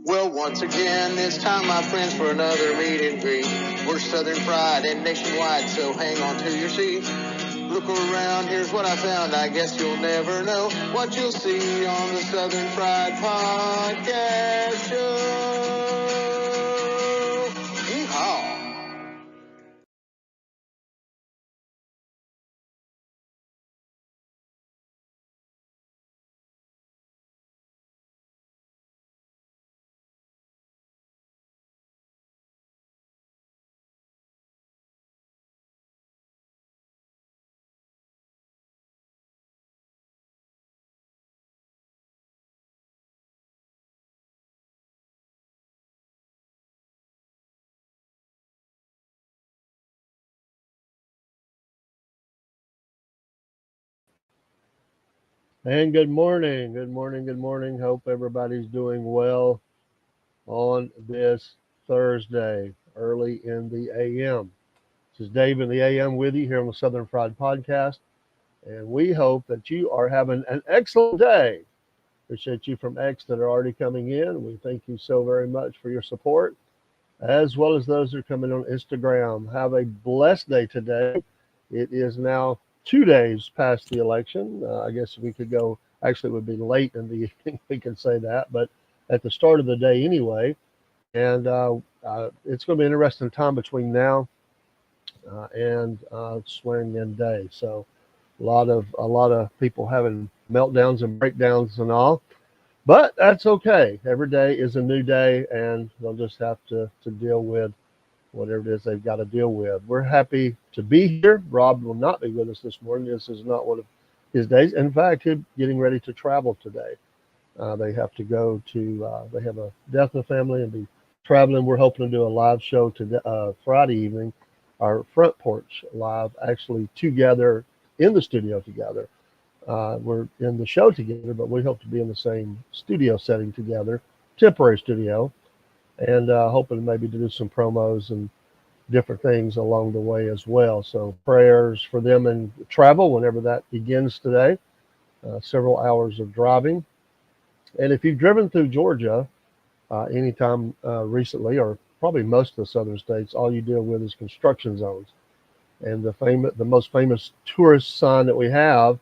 Well, once again, it's time, my friends, for another meet and greet. We're Southern Fried and nationwide, so hang on to your seat. Look around, here's what I found. I guess you'll never know what you'll see on the Southern Fried Podcast Show. Yeehaw! And good morning, good morning, good morning. Hope everybody's doing well on this Thursday, early in the AM. This is Dave in the AM with you here on the Southern Fried Podcast, and we hope that you are having an excellent day. Appreciate you from X that are already coming in. We thank you so very much for your support, as well as those that are coming on Instagram. Have a blessed day today. It is now 2 days past the election. I guess we could go, actually, it would be late in the evening, we can say that, but at the start of the day anyway. And it's going to be an interesting time between now and swearing in day. So a lot of people having meltdowns and breakdowns and all. But that's okay. Every day is a new day, and they'll just have to deal with whatever it is they've got to deal with. We're happy to be here. Rob will not be with us this morning. This is not one of his days. In fact, he's getting ready to travel today. They have to go to, they have a death in the family and be traveling. We're hoping to do a live show today, Friday evening, our front porch live, actually together in the studio together. We're in the show together, but we hope to be in the same studio setting together, temporary studio, and hoping maybe to do some promos and different things along the way as well. So prayers for them and travel whenever that begins today. Several hours of driving, and if you've driven through Georgia anytime recently, or probably most of the southern states, all you deal with is construction zones. And the most famous tourist sign that we have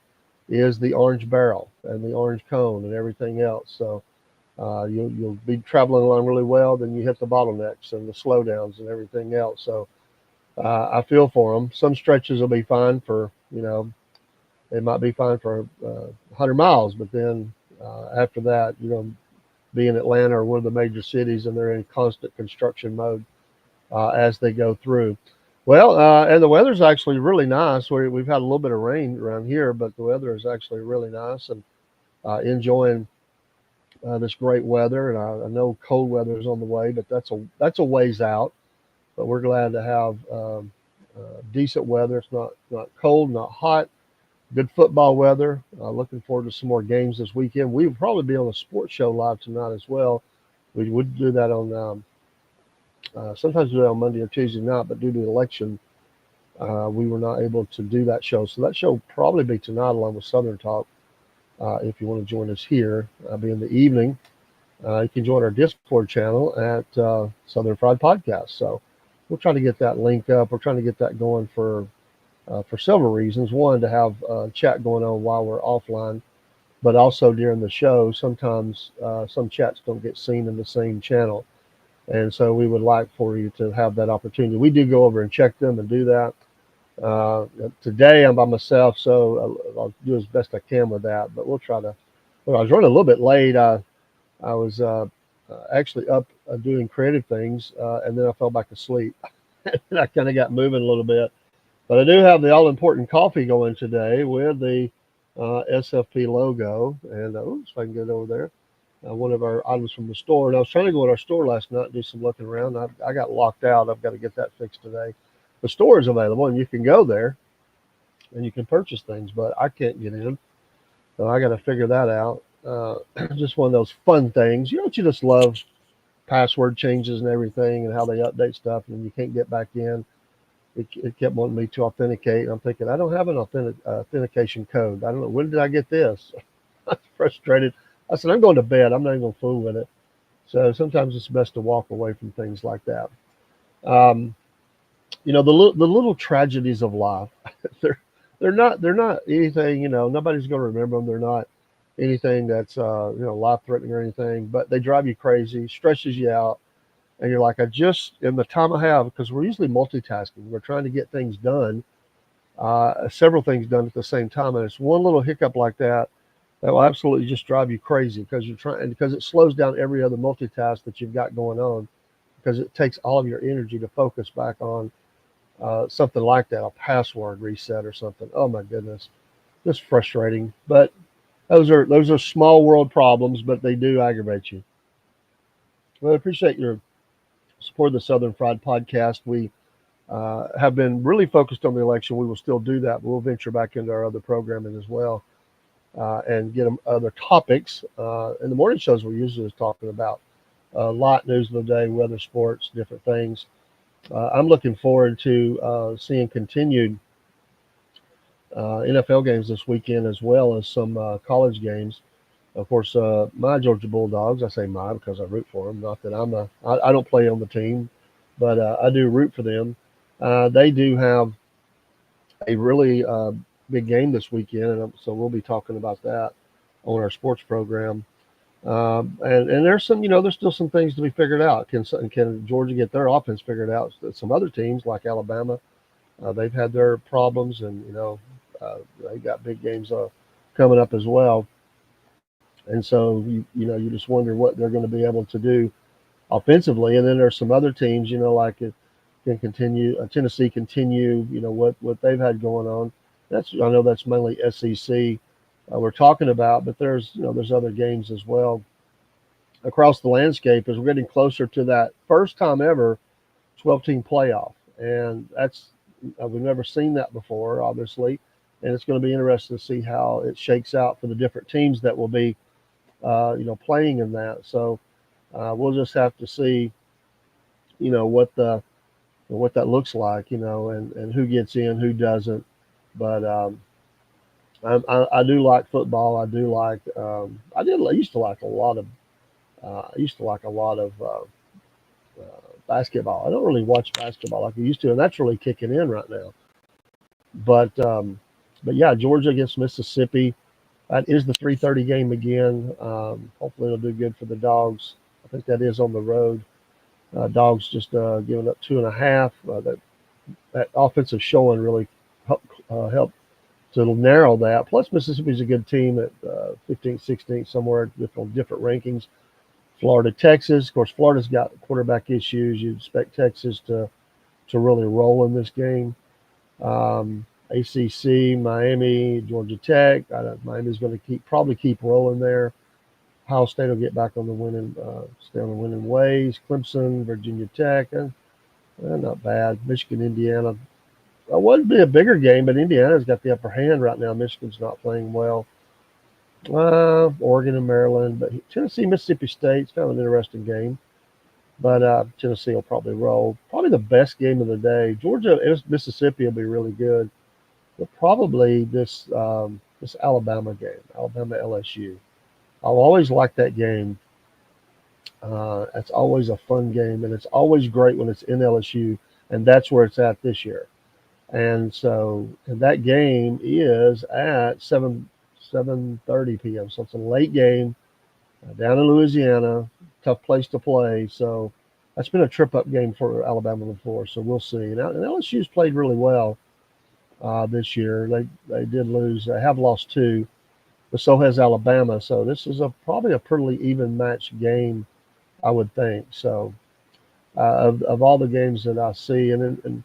is the orange barrel and the orange cone and everything else. So you'll be traveling along really well. Then you hit the bottlenecks and the slowdowns and everything else. So I feel for them. Some stretches will be fine for it might be fine for 100 miles, but then after that, be in Atlanta or one of the major cities, and they're in constant construction mode as they go through. Well, and the weather's actually really nice. We've had a little bit of rain around here, but the weather is actually really nice, and enjoying this great weather. And I know cold weather is on the way, but that's a ways out. But we're glad to have decent weather. It's not cold, not hot. Good football weather. Looking forward to some more games this weekend. We will probably be on a sports show live tonight as well. We would do that on sometimes we do it on Monday or Tuesday night, but due to the election, we were not able to do that show. So that show will probably be tonight along with Southern Talk. If you want to join us here, be in the evening. You can join our Discord channel at Southern Fried Podcast. So we'll try to get that link up. We're trying to get that going for several reasons. One, to have chat going on while we're offline, but also during the show, sometimes some chats don't get seen in the same channel. And so we would like for you to have that opportunity. We do go over and check them and do that. Today I'm by myself, so I'll do as best I can with that. But we'll try to. Well, I was running a little bit late. I was actually up doing creative things, and then I fell back asleep. And I kind of got moving a little bit. But I do have the all important coffee going today with the SFP logo. And oops, if I can get it over there. One of our items from the store. And I was trying to go in our store last night and do some looking around. I got locked out. I've got to get that fixed today. The store is available and you can go there and you can purchase things, but I can't get in. So I got to figure that out. Just one of those fun things. You just love password changes and everything and how they update stuff and you can't get back in. It kept wanting me to authenticate. And I'm thinking, I don't have an authentication code. I don't know. When did I get this? I was frustrated. I said, I'm going to bed. I'm not even going to fool with it. So sometimes it's best to walk away from things like that. Um, the little tragedies of life. they're they're not anything. Nobody's going to remember them. They're not anything that's life threatening or anything. But they drive you crazy, stresses you out, and you're like, I just in the time I have, because we're usually multitasking. We're trying to get things done, several things done at the same time, and it's one little hiccup like that will absolutely just drive you crazy because you're trying, and because it slows down every other multitask that you've got going on, because it takes all of your energy to focus back on something like that, a password reset or something. Oh my goodness, just frustrating. But those are small world problems, but they do aggravate you. Well, I appreciate your support of the Southern Fried Podcast. We have been really focused on the election. We will still do that, but we'll venture back into our other programming as well, and get them other topics. In the morning shows, we're usually talking about a lot news of the day, weather, sports, different things. I'm looking forward to seeing continued NFL games this weekend, as well as some college games. Of course, my Georgia Bulldogs, I say my because I root for them. Not that I don't play on the team, but I do root for them. They do have a really big game this weekend, and so we'll be talking about that on our sports program. And there's there's still some things to be figured out. Can Georgia get their offense figured out? Some other teams like Alabama, they've had their problems, and they got big games coming up as well. And so you just wonder what they're going to be able to do offensively. And then there's some other teams, like it can continue. Tennessee continue, what they've had going on. I know that's mainly SEC we're talking about, but there's other games as well across the landscape as we're getting closer to that first time ever 12-team playoff, and that's we've never seen that before, obviously, and it's going to be interesting to see how it shakes out for the different teams that will be playing in that. So we'll just have to see, what that looks like, and who gets in, who doesn't. But I do like football. I do like I used to like a lot of basketball. I don't really watch basketball like I used to, and that's really kicking in right now. But yeah, Georgia against Mississippi. That is the 3:30 game again. Hopefully, it'll do good for the Dogs. I think that is on the road. Dogs just giving up 2.5. That offensive showing really helped to narrow that. Plus, Mississippi's a good team at 15th, 16th, somewhere on different rankings. Florida, Texas. Of course, Florida's got quarterback issues. You'd expect Texas to really roll in this game. ACC, Miami, Georgia Tech. Miami's going to probably keep rolling there. Ohio State will get back on the stay on the winning ways. Clemson, Virginia Tech, not bad. Michigan, Indiana. It would be a bigger game, but Indiana's got the upper hand right now. Michigan's not playing well. Oregon and Maryland, but Tennessee, Mississippi State's kind of an interesting game. But Tennessee will probably roll. Probably the best game of the day. Georgia, Mississippi will be really good. But probably this Alabama game, Alabama LSU. I'll always like that game. It's always a fun game, and it's always great when it's in LSU, and that's where it's at this year. And that game is at 7:30 p.m. So it's a late game down in Louisiana. Tough place to play. So that's been a trip up game for Alabama before. So we'll see. And LSU's played really well this year. They did lose. They have lost 2, but so has Alabama. So this is probably a pretty even match game, I would think. So of all the games that I see, and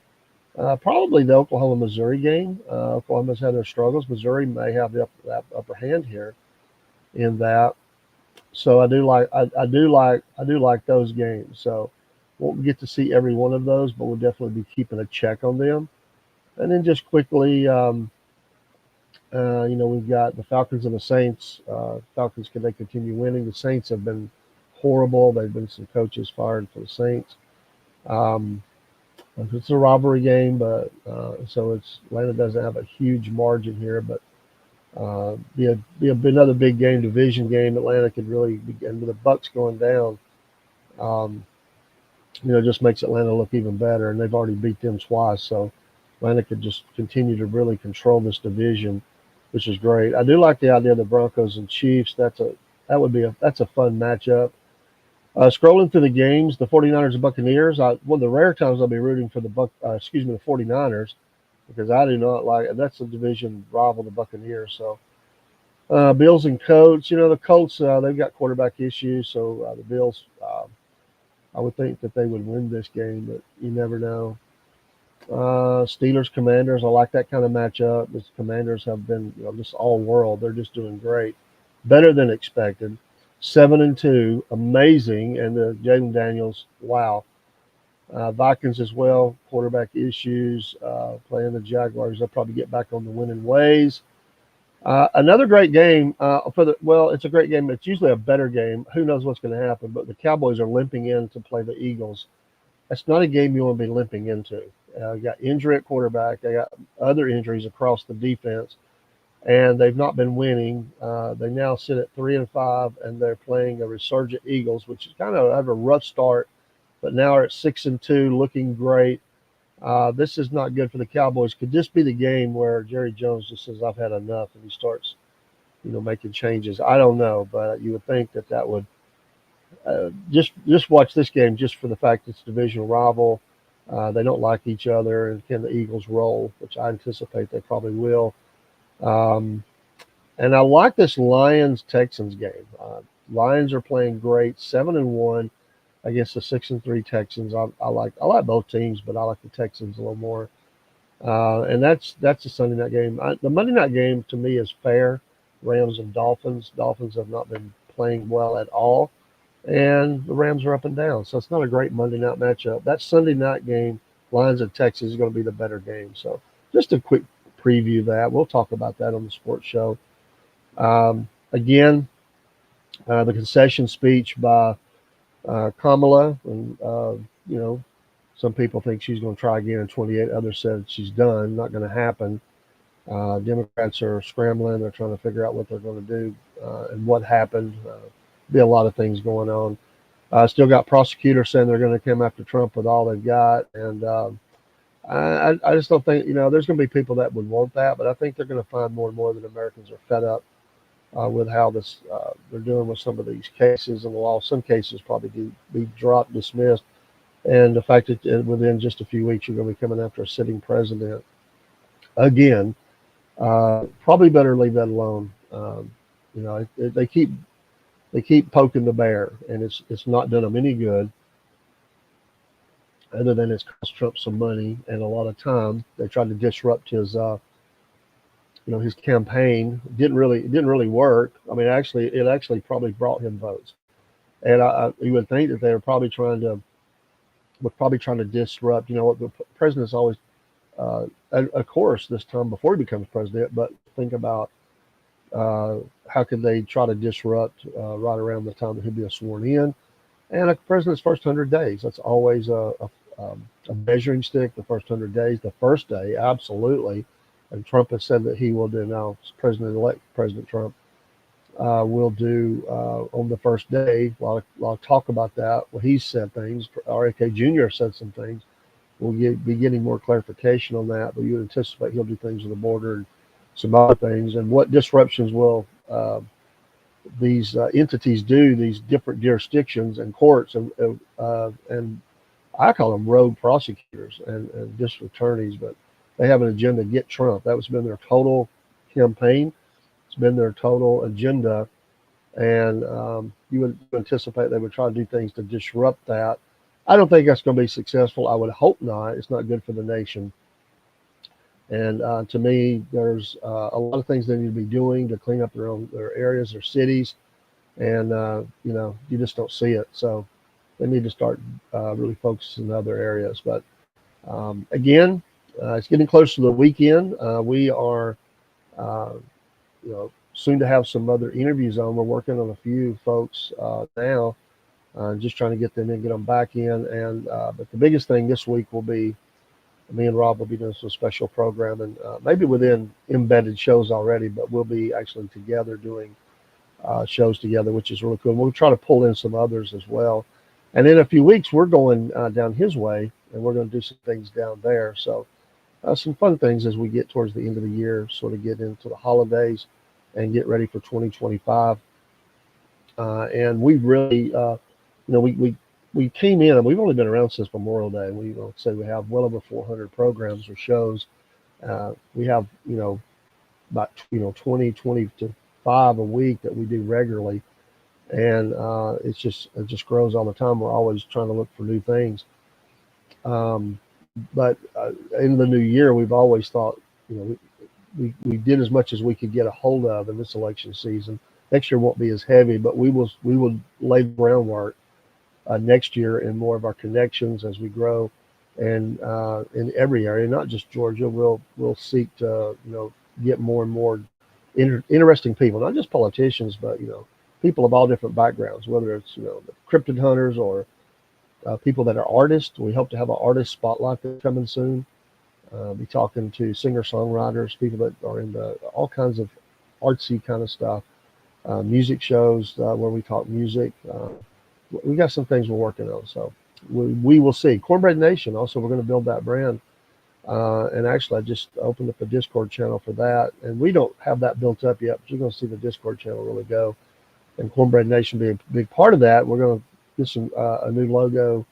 probably the Oklahoma Missouri game. Oklahoma's had their struggles. Missouri may have the upper hand here in that. So I do like those games. So won't get to see every one of those, but we'll definitely be keeping a check on them. And then just quickly, we've got the Falcons and the Saints. Falcons, can they continue winning? The Saints have been horrible. They've been some coaches fired for the Saints. It's a rivalry game, but so Atlanta doesn't have a huge margin here, but be another big game, division game. Atlanta could really begin with the Bucks going down. Um, just makes Atlanta look even better, and they've already beat them twice. So Atlanta could just continue to really control this division, which is great. I do like the idea of the Broncos and Chiefs. That's a fun matchup. Scrolling through the games, the 49ers and Buccaneers. One of the rare times I'll be rooting for the 49ers, because I do not like, and that's a division rival, the Buccaneers. So Bills and Colts. The Colts, they've got quarterback issues, so the Bills. I would think that they would win this game, but you never know. Steelers Commanders. I like that kind of matchup. The Commanders have been, just all world. They're just doing great, better than expected. 7-2, amazing, and the Jaden Daniels, wow. Vikings as well, quarterback issues. Playing the Jaguars, they'll probably get back on the winning ways. Another great game it's a great game. It's usually a better game. Who knows what's going to happen? But the Cowboys are limping in to play the Eagles. That's not a game you want to be limping into. You got injury at quarterback. They got other injuries across the defense, and they've not been winning. They now sit at 3-5, and they're playing a resurgent Eagles, which is kind of have a rough start, but now are at 6-2, looking great. This is not good for the Cowboys. Could this be the game where Jerry Jones just says, "I've had enough," and he starts, making changes? I don't know, but you would think that would just watch this game just for the fact it's a divisional rival. They don't like each other, and can the Eagles roll, which I anticipate they probably will. Um, and I like this Lions Texans game. Lions are playing great, 7-1 against the 6-3 Texans. I like both teams, but I like the Texans a little more. And that's a Sunday night game. The Monday night game to me is fair. Rams and Dolphins. Dolphins have not been playing well at all, and the Rams are up and down. So it's not a great Monday night matchup. That Sunday night game, Lions and Texas, is going to be the better game. So just a quick preview of that. We'll talk about that on the sports show. Again, the concession speech by Kamala, and some people think she's going to try again in 28. Others said she's done. Not going to happen. Democrats are scrambling. They're trying to figure out what they're going to do and what happened. Be a lot of things going on. Still got prosecutors saying they're going to come after Trump with all they've got, and I just don't think there's going to be people that would want that, but I think they're going to find more and more that Americans are fed up with how they're doing with some of these cases, and the law. Some cases probably be dropped, dismissed, and the fact that within just a few weeks you're going to be coming after a sitting president again. Probably better leave that alone. They keep poking the bear, and it's not done them any good, other than it's cost Trump some money and a lot of time. They tried to disrupt his campaign. It didn't really work. I mean, it actually probably brought him votes, and you would think that they were probably trying to disrupt. What the president's always, of course, this time before he becomes president. But think about how could they try to disrupt right around the time that he'd be sworn in, and a president's first 100 days. That's always a measuring stick. The first 100 days. The first day, absolutely. And Trump has said that he will do now. President-elect President Trump will do on the first day. A lot of talk about that. Well, he's said things. R.A.K. Jr. said some things. We'll be getting more clarification on that, but you would anticipate he'll do things on the border and some other things. And what disruptions will these entities do? These different jurisdictions and courts and I call them rogue prosecutors and district attorneys, but they have an agenda to get Trump. That's been their total campaign. It's been their total agenda, and you would anticipate they would try to do things to disrupt that. I don't think that's going to be successful. I would hope not. It's not good for the nation. And to me, there's a lot of things they need to be doing to clean up their areas, their cities, and you just don't see it. So they need to start really focusing in other areas. But again, it's getting close to the weekend. We are, soon to have some other interviews on. We're working on a few folks now, just trying to get them in, get them back in. And but the biggest thing this week will be me and Rob will be doing some special programming, maybe within embedded shows already, but we'll be actually together doing shows together, which is really cool. And we'll try to pull in some others as well. And in a few weeks, we're going down his way, and we're going to do some things down there. So some fun things as we get towards the end of the year, sort of get into the holidays and get ready for 2025. And we really, we came in, and we've only been around since Memorial Day. We say we have well over 400 programs or shows. We have, about 20, 20 to 5 a week that we do regularly, and it just grows all the time. We're always trying to look for new things. But in the new year, we've always thought, we did as much as we could get a hold of in this election season. Next year won't be as heavy, but we will lay the groundwork next year in more of our connections as we grow, and in every area, not just Georgia. We'll seek to get more and more interesting people, not just politicians, but people of all different backgrounds, whether it's the cryptid hunters or people that are artists. We hope to have an artist spotlight that's coming soon. Be talking to singer-songwriters, people that are into all kinds of artsy kind of stuff, music shows where we talk music. We got some things we're working on, so we will see. Cornbread Nation, also, we're going to build that brand. And actually, I just opened up a Discord channel for that, and we don't have that built up yet, but you're going to see the Discord channel really go, and Cornbread Nation be a big part of that. We're going to get some a new logo.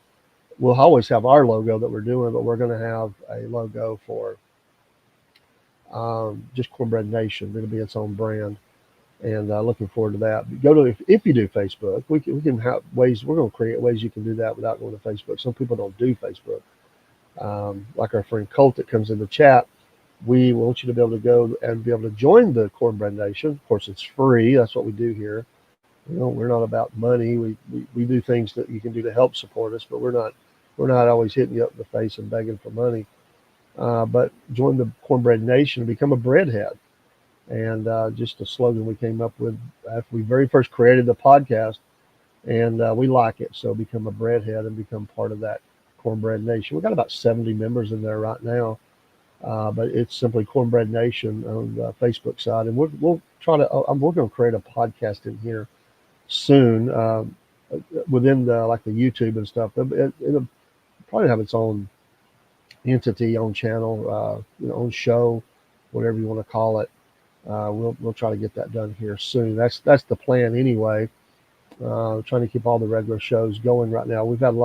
We'll always have our logo that we're doing, but we're going to have a logo for just Cornbread Nation. It'll be its own brand, and looking forward to that. Go to if you do Facebook, we can have ways. We're going to create ways you can do that without going to Facebook. Some people don't do Facebook. Like our friend Colt that comes in the chat, we want you to be able to go and be able to join the Cornbread Nation. Of course, it's free. That's what we do here. We're not about money. We do things that you can do to help support us, but we're not always hitting you up in the face and begging for money. But join the Cornbread Nation and become a breadhead. And just a slogan we came up with after we very first created the podcast, and we like it. So become a breadhead and become part of that Cornbread Nation. We've got about 70 members in there right now, but it's simply Cornbread Nation on the Facebook side, and we'll try to. We're going to create a podcast in here soon within the YouTube and stuff. It'll probably have its own entity, own channel, own show, whatever you want to call it. We'll try to get that done here soon. That's the plan anyway. Trying to keep all the regular shows going right now. We've had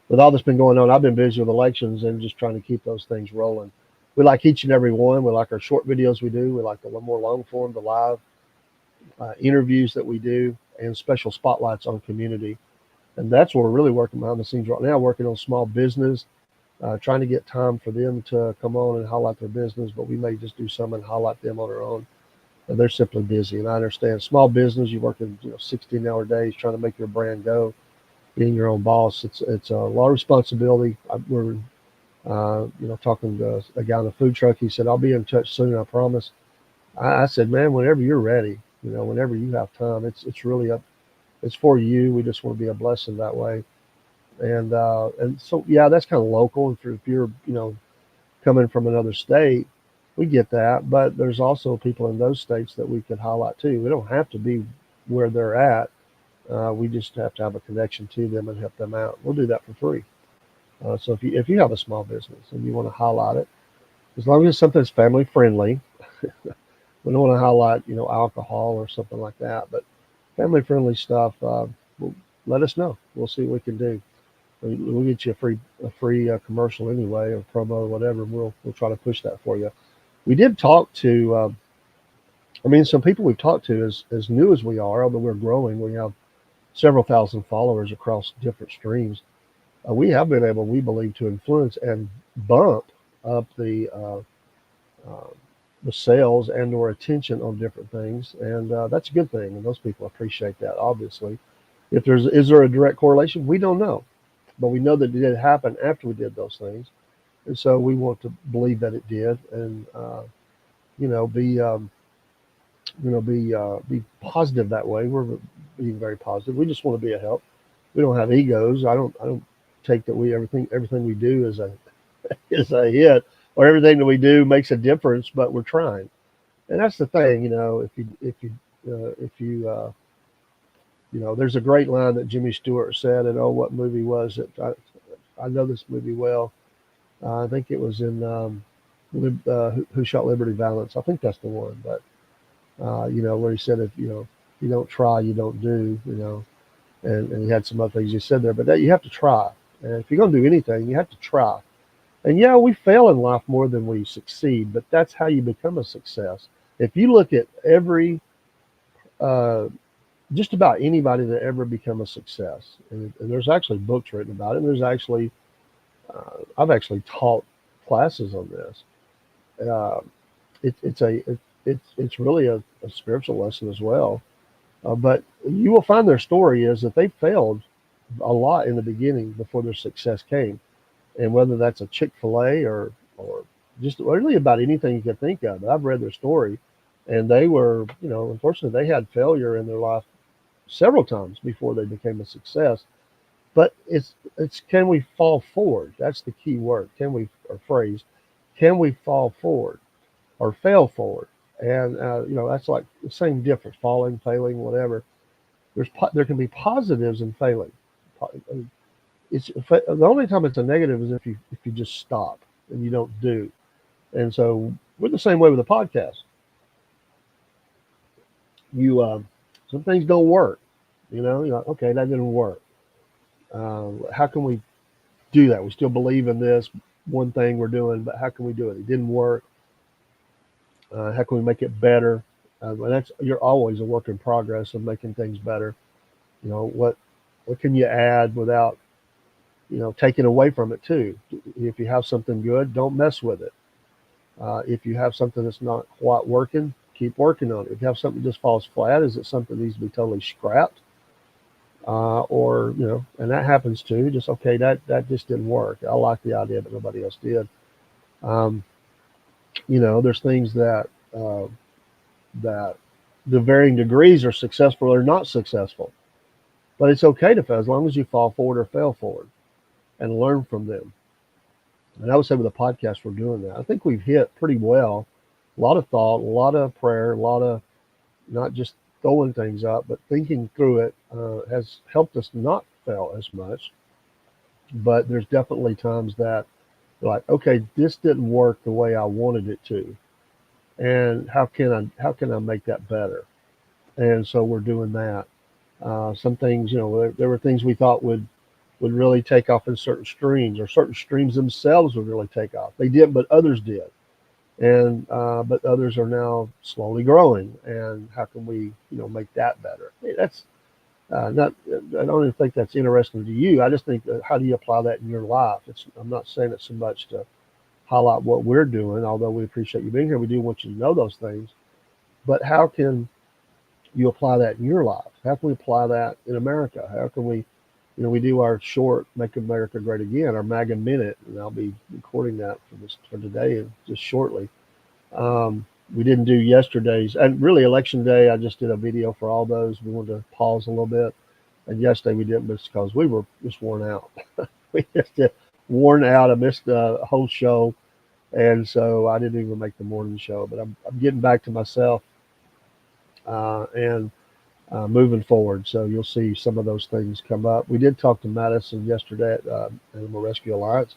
with all that's been going on, I've been busy with elections and just trying to keep those things rolling. We like each and every one. We like our short videos we do. We like the more long form, the live interviews that we do, and special spotlights on community. And that's what we're really working behind the scenes right now, working on small business, trying to get time for them to come on and highlight their business, but we may just do some and highlight them on our own. And they're simply busy. And I understand small business, you work in 16-hour days trying to make your brand go. Being your own boss, it's a lot of responsibility. We're talking to a guy in a food truck. He said, "I'll be in touch soon, I promise." I said, "Man, whenever you're ready, whenever you have time, it's really up. It's for you. We just want to be a blessing that way." And so yeah, that's kind of local. If you're coming from another state, we get that. But there's also people in those states that we could highlight too. We don't have to be where they're at. We just have to have a connection to them and help them out. We'll do that for free. So if you have a small business and you want to highlight it, as long as it's something that's family friendly, we don't want to highlight alcohol or something like that. But family friendly stuff, let us know. We'll see what we can do. We'll get you a free commercial anyway, or promo or whatever. We'll try to push that for you. We did talk to. Some people we've talked to, as new as we are, although we're growing, we have several thousand followers across different streams. We have been able, we believe, to influence and bump up the sales and or attention on different things, and that's a good thing. And those people appreciate that. Obviously, is there a direct correlation? We don't know, but we know that it did happen after we did those things, and so we want to believe that it did, and be positive that way. We're being very positive. We just want to be a help. We don't have egos. I don't take that everything we do is a hit, or everything that we do makes a difference. But we're trying, and that's the thing. If you There's a great line that Jimmy Stewart said, and oh, what movie was it? I know this movie well. I think it was in Who Shot Liberty Valance. I think that's the one. But where he said, if you don't try, you don't do. And he had some other things he said there. But that, you have to try. And if you're going to do anything, you have to try. And yeah, we fail in life more than we succeed, but that's how you become a success. If you look at uh, just about anybody that ever become a success, and there's actually books written about it. And there's actually I've actually taught classes on this. Uh, it's really a spiritual lesson as well. But you will find their story is that they failed a lot in the beginning before their success came, and whether that's a Chick-fil-A or just really about anything you can think of. I've read their story, and they were, unfortunately, they had failure in their life several times before they became a success. But it's can we fall forward? That's the key word. Can we, or phrase? Can we fall forward or fail forward? And that's like the same difference: falling, failing, whatever. There can be positives in failing. It's the only time it's a negative is if you just stop and you don't do. And so we're the same way with the podcast. You Some things don't work. You're like, okay, that didn't work. How can we do that? We still believe in this one thing we're doing, but how can we do it? It didn't work. How can we make it better? And that's you're always a work in progress of making things better. What can you add without taking away from it too? If you have something good, don't mess with it. If you have something that's not quite working, keep working on it. If you have something that just falls flat, is it something that needs to be totally scrapped? Or and that happens too. Just okay, that just didn't work. I like the idea, but nobody else did. Um, there's things that the varying degrees are successful or not successful, but it's okay to fail as long as you fall forward or fail forward and learn from them. And I would say with the podcast, we're doing that. I think we've hit pretty well. A lot of thought, a lot of prayer, a lot of not just throwing things up, but thinking through it has helped us not fail as much. But there's definitely times that you're like, okay, this didn't work the way I wanted it to, and how can I make that better? And so we're doing that. Some things, there were things we thought would really take off in certain streams, or certain streams themselves would really take off. They didn't, but others did, and but others are now slowly growing. And how can we, make that better? Hey, that's not. I don't even think that's interesting to you. I just think that how do you apply that in your life? I'm not saying it so much to highlight what we're doing, although we appreciate you being here. We do want you to know those things. But how can you apply that in your life? How can we apply that in America? How can we, we do our short "Make America Great Again," our MAGA minute, and I'll be recording that for today just shortly. We didn't do yesterday's, and really election day. I just did a video for all those. We wanted to pause a little bit, and yesterday we didn't, but it's because we were just worn out. We just worn out. I missed the whole show, and so I didn't even make the morning show. But I'm getting back to myself and moving forward. So you'll see some of those things come up. We did talk to Madison yesterday at Animal Rescue Alliance.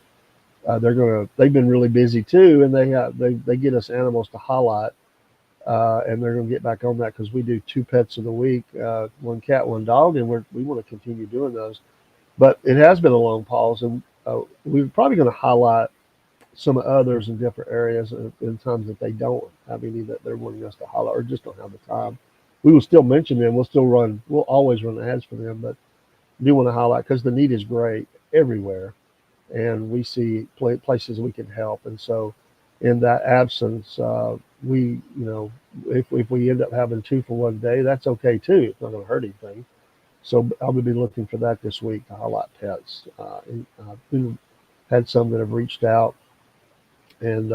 They've been really busy too, and they get us animals to highlight, and they're going to get back on that because we do 2 pets of the week, one cat, one dog, and we want to continue doing those. But it has been a long pause, and we're probably going to highlight some others in different areas in times that they don't have any that they're wanting us to highlight or just don't have the time. We will still mention them. We'll always run ads for them, but we do want to highlight because the need is great everywhere, and we see places we can help. And so in that absence, we, if we end up having 2 for one day, that's okay too. It's not going to hurt anything. So I will be looking for that this week to highlight pets. And I've had some that have reached out, and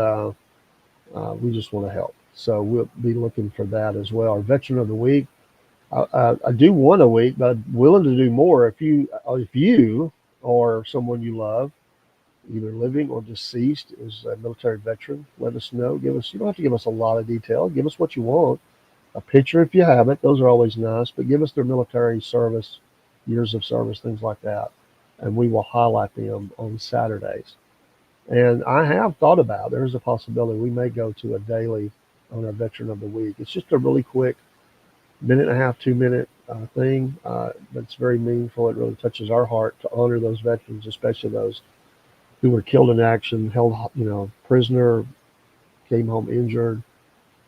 we just want to help. So we'll be looking for that as well. Our Veteran of the Week, I do one a week, but I'm willing to do more. If you or someone you love, either living or deceased, is a military veteran, let us know. You don't have to give us a lot of detail. Give us what you want. a picture if you have it. Those are always nice, but give us their military service, years of service, things like that, and we will highlight them on Saturdays. And I have thought about there's a possibility we may go to a daily on our Veteran of the Week. It's just a really quick minute and a half, 2 minute thing, but it's very meaningful. It really touches our heart to honor those veterans, especially those who were killed in action, held prisoner, came home injured,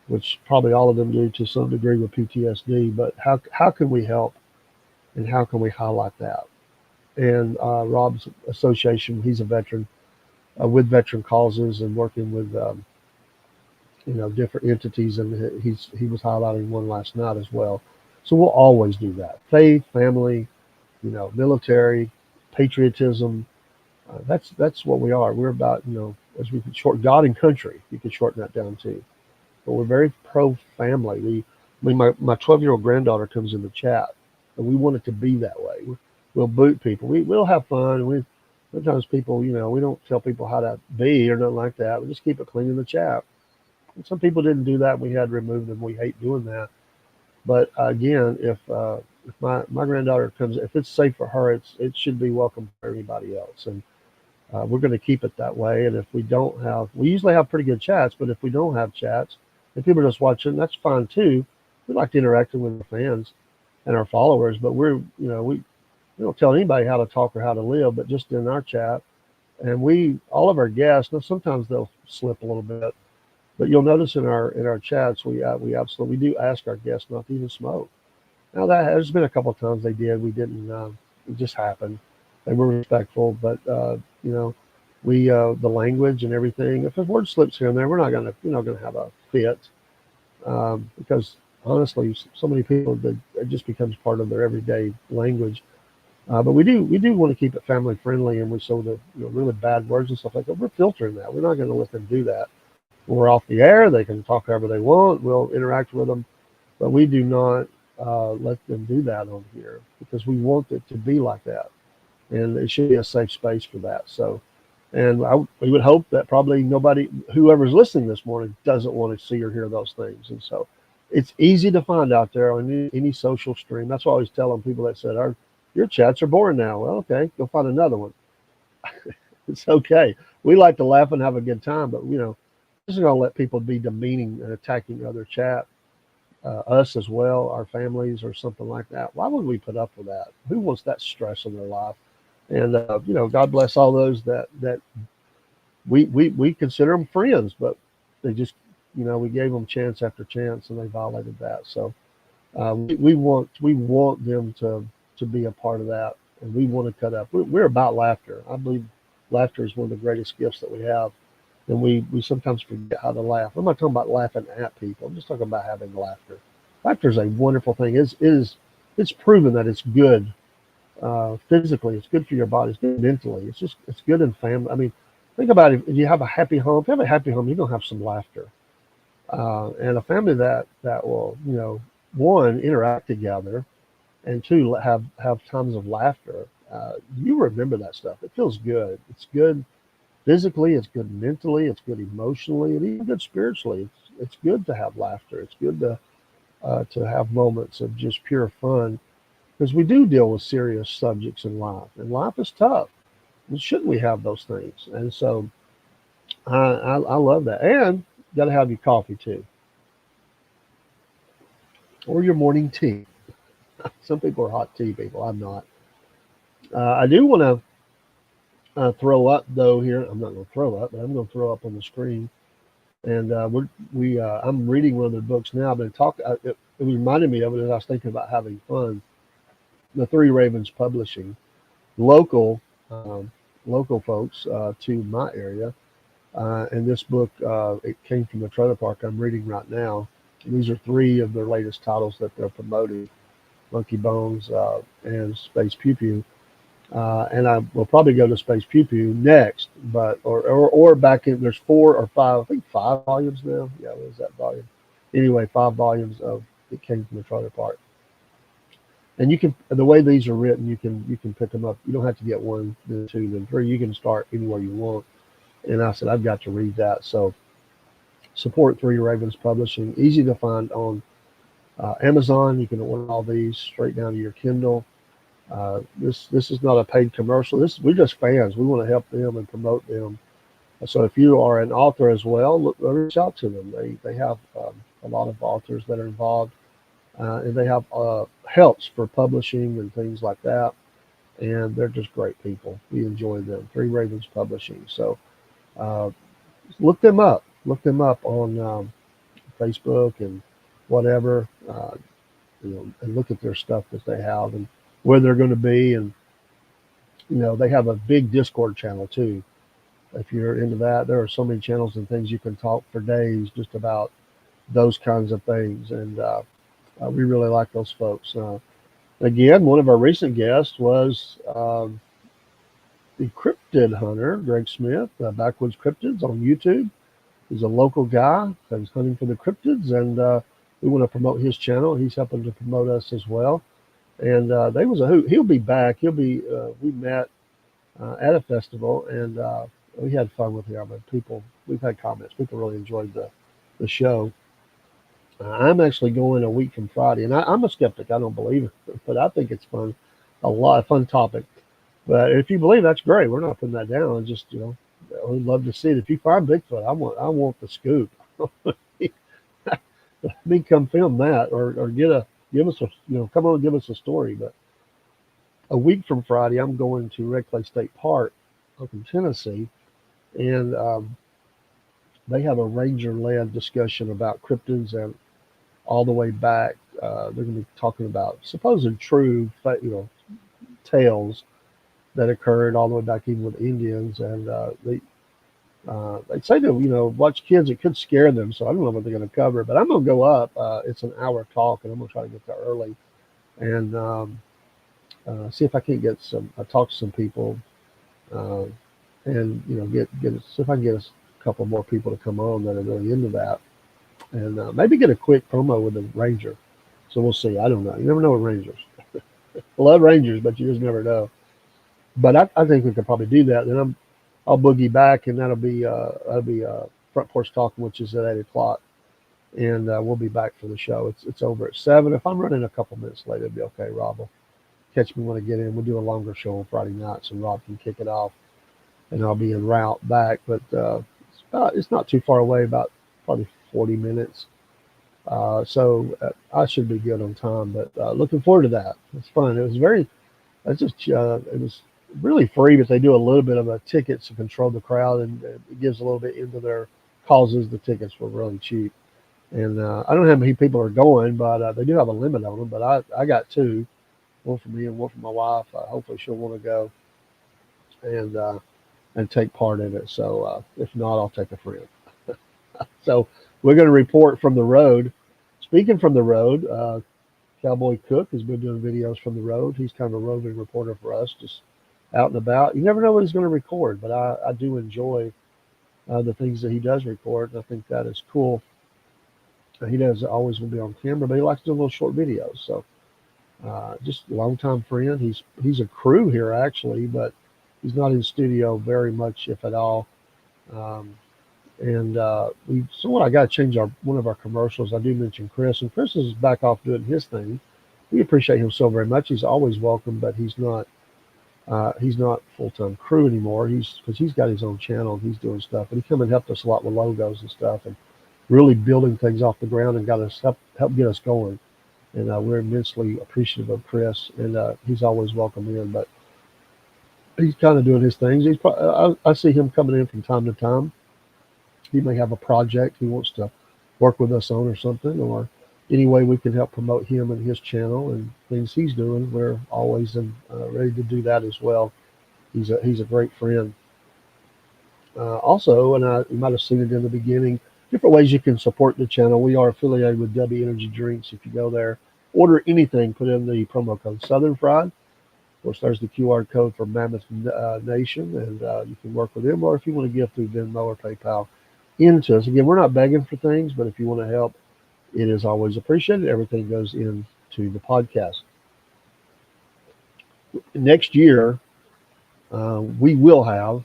which probably all of them do to some degree with PTSD. But how can we help and how can we highlight that? And Rob's association, he's a veteran with veteran causes and working with different entities, and he was highlighting one last night as well. So we'll always do that. Faith, family, military, patriotism. That's what we are. We're about as we could short God and country. You could shorten that down too. But we're very pro family. My 12-year-old granddaughter comes in the chat, and we want it to be that way. We'll boot people. We'll have fun. Sometimes people, we don't tell people how to be or nothing like that. We just keep it clean in the chat. And some people didn't do that. We had to remove them. We hate doing that. But again, if my granddaughter comes, if it's safe for her, it should be welcome for everybody else. And we're going to keep it that way. And if we don't have, we usually have pretty good chats. But if we don't have chats, and people are just watching, that's fine too. We like to interact with our fans and our followers. But we don't tell anybody how to talk or how to live, but just in our chat. And all of our guests, now sometimes they'll slip a little bit, but you'll notice in our chats, we absolutely do ask our guests not to even smoke. Now there's been a couple of times they did, we didn't. It just happened. They were respectful, but we the language and everything. If a word slips here and there, we're not gonna have a fit because honestly, so many people that it just becomes part of their everyday language. But we do want to keep it family friendly, and we show the really bad words and stuff like that. We're filtering that. We're not going to let them do that. When we're off the air, they can talk however they want. We'll interact with them, but we do not let them do that on here because we want it to be like that, and it should be a safe space for that. So, and we would hope that probably nobody, whoever's listening this morning, doesn't want to see or hear those things. And so, it's easy to find out there on any social stream. That's why I always tell them people that said, your chats are boring now. Well, okay, go find another one. It's okay. We like to laugh and have a good time, but just going to let people be demeaning and attacking other chat, us as well, our families or something like that. Why would we put up with that? Who wants that stress in their life? And God bless all those that we consider them friends, but they just we gave them chance after chance and they violated that. So we want them to be a part of that, and we want to cut up. We're about laughter. I believe laughter is one of the greatest gifts that we have, and we sometimes forget how to laugh. I'm not talking about laughing at people. I'm just talking about having laughter. Laughter is a wonderful thing. It's proven that it's good physically. It's good for your body. It's good mentally. It's good in family. I mean, think about it. If you have a happy home, if you have a happy home, you're gonna have some laughter, and a family that will one, interact together, and two, have times of laughter. You remember that stuff. It feels good. It's good physically. It's good mentally. It's good emotionally, and even good spiritually. It's good to have laughter. It's good to have moments of just pure fun, because we do deal with serious subjects in life, and life is tough. And shouldn't we have those things? And so I love that. And got to have your coffee too, or your morning tea. Some people are hot tea people. I'm not. I do want to throw up though here. I'm not going to throw up, but I'm going to throw up on the screen. And I'm reading one of their books now. But it reminded me of it as I was thinking about having fun. The Three Ravens Publishing, local local folks to my area. And this book, it came from the trailer park I'm reading right now. These are three of their latest titles that they're promoting: Monkey Bones and Space Pew Pew. And I will probably go to Space Pew Pew next, but or back in, there's 4 or 5, I think 5 volumes now. Yeah, what is that volume? Anyway, 5 volumes of It Came from the Trailer Park. And you can, the way these are written, you can pick them up. You don't have to get 1, then 2, then 3. You can start anywhere you want. And I said, I've got to read that. So support Three Ravens Publishing. Easy to find on Amazon, you can order all these straight down to your Kindle. This is not a paid commercial. We're just fans. We want to help them and promote them. So if you are an author as well, reach out to them. They have a lot of authors that are involved, and they have helps for publishing and things like that. And they're just great people. We enjoy them. Three Ravens Publishing. So uh, look them up. Look them up on Facebook and whatever. And look at their stuff that they have and where they're going to be. And they have a big Discord channel too. If you're into that, there are so many channels and things you can talk for days just about those kinds of things. And we really like those folks. Again, one of our recent guests was the cryptid hunter, Greg Smith, Backwoods Cryptids on YouTube. He's a local guy that's hunting for the cryptids, and we want to promote his channel. He's helping to promote us as well. And they was a hoot. He'll be back. We met at a festival, and we had fun with him. And we've had comments. People really enjoyed the show. I'm actually going a week from Friday, and I'm a skeptic. I don't believe it, but I think it's fun. A lot of fun topic. But if you believe, that's great. We're not putting that down. Just we'd love to see it. If you find Bigfoot, I want the scoop. Me come film that, or give us a come on and give us a story. But a week from Friday, I'm going to Red Clay State Park up in Tennessee, and they have a ranger-led discussion about cryptids, and all the way back, they're going to be talking about supposed true, tales that occurred all the way back even with Indians, and they say to watch kids, it could scare them. So I don't know what they're going to cover, but I'm going to go up. It's an hour talk, and I'm going to try to get there early and see if I can't talk to some people, and see if I can get a couple more people to come on that are really into that, and maybe get a quick promo with the ranger. So we'll see. I don't know. You never know with rangers. I love rangers, but you just never know. But I think we could probably do that. Then I'll boogie back, and that'll be front porch talking, which is at 8 o'clock, and we'll be back for the show. It's over at 7. If I'm running a couple minutes late, it'll be okay. Rob will catch me when I get in. We'll do a longer show on Friday nights, and Rob can kick it off, and I'll be en route back. But it's not too far away, about probably 40 minutes. So I should be good on time. But looking forward to that. It's fun. It was really free, but they do a little bit of a tickets to control the crowd, and it gives a little bit into their causes. The tickets were really cheap, and I don't know how many people are going, but they do have a limit on them. But I got two, one for me and one for my wife. Hopefully she'll want to go and take part in it. So if not, I'll take a friend. So we're going to report from the road. Speaking from the road, Cowboy Cook has been doing videos from the road. He's kind of a roving reporter for us, just out and about. You never know what he's going to record, but I do enjoy the things that he does record, and I think that is cool. He does always will be on camera, but he likes to do little short videos. So just a longtime friend. He's a crew here actually, but he's not in studio very much, if at all. And I got to change one of our commercials. I do mention Chris, and Chris is back off doing his thing. We appreciate him so very much. He's always welcome, but he's not full-time crew anymore. Because he's got his own channel and he's doing stuff. And he come and helped us a lot with logos and stuff, and really building things off the ground, and got us help get us going. And we're immensely appreciative of Chris, and he's always welcome in. But he's kind of doing his things. I see him coming in from time to time. He may have a project he wants to work with us on or something, or any way we can help promote him and his channel and things he's doing. We're always ready to do that as well. He's a great friend. Also, and you might have seen it in the beginning, different ways you can support the channel. We are affiliated with W Energy Drinks. If you go there, order anything, put in the promo code Southern Fried. Of course, there's the QR code for Mammoth Nation, and you can work with them, or if you want to give through Venmo or PayPal into us. Again, we're not begging for things, but if you want to help, it is always appreciated. Everything goes into the podcast. Next year, we will have,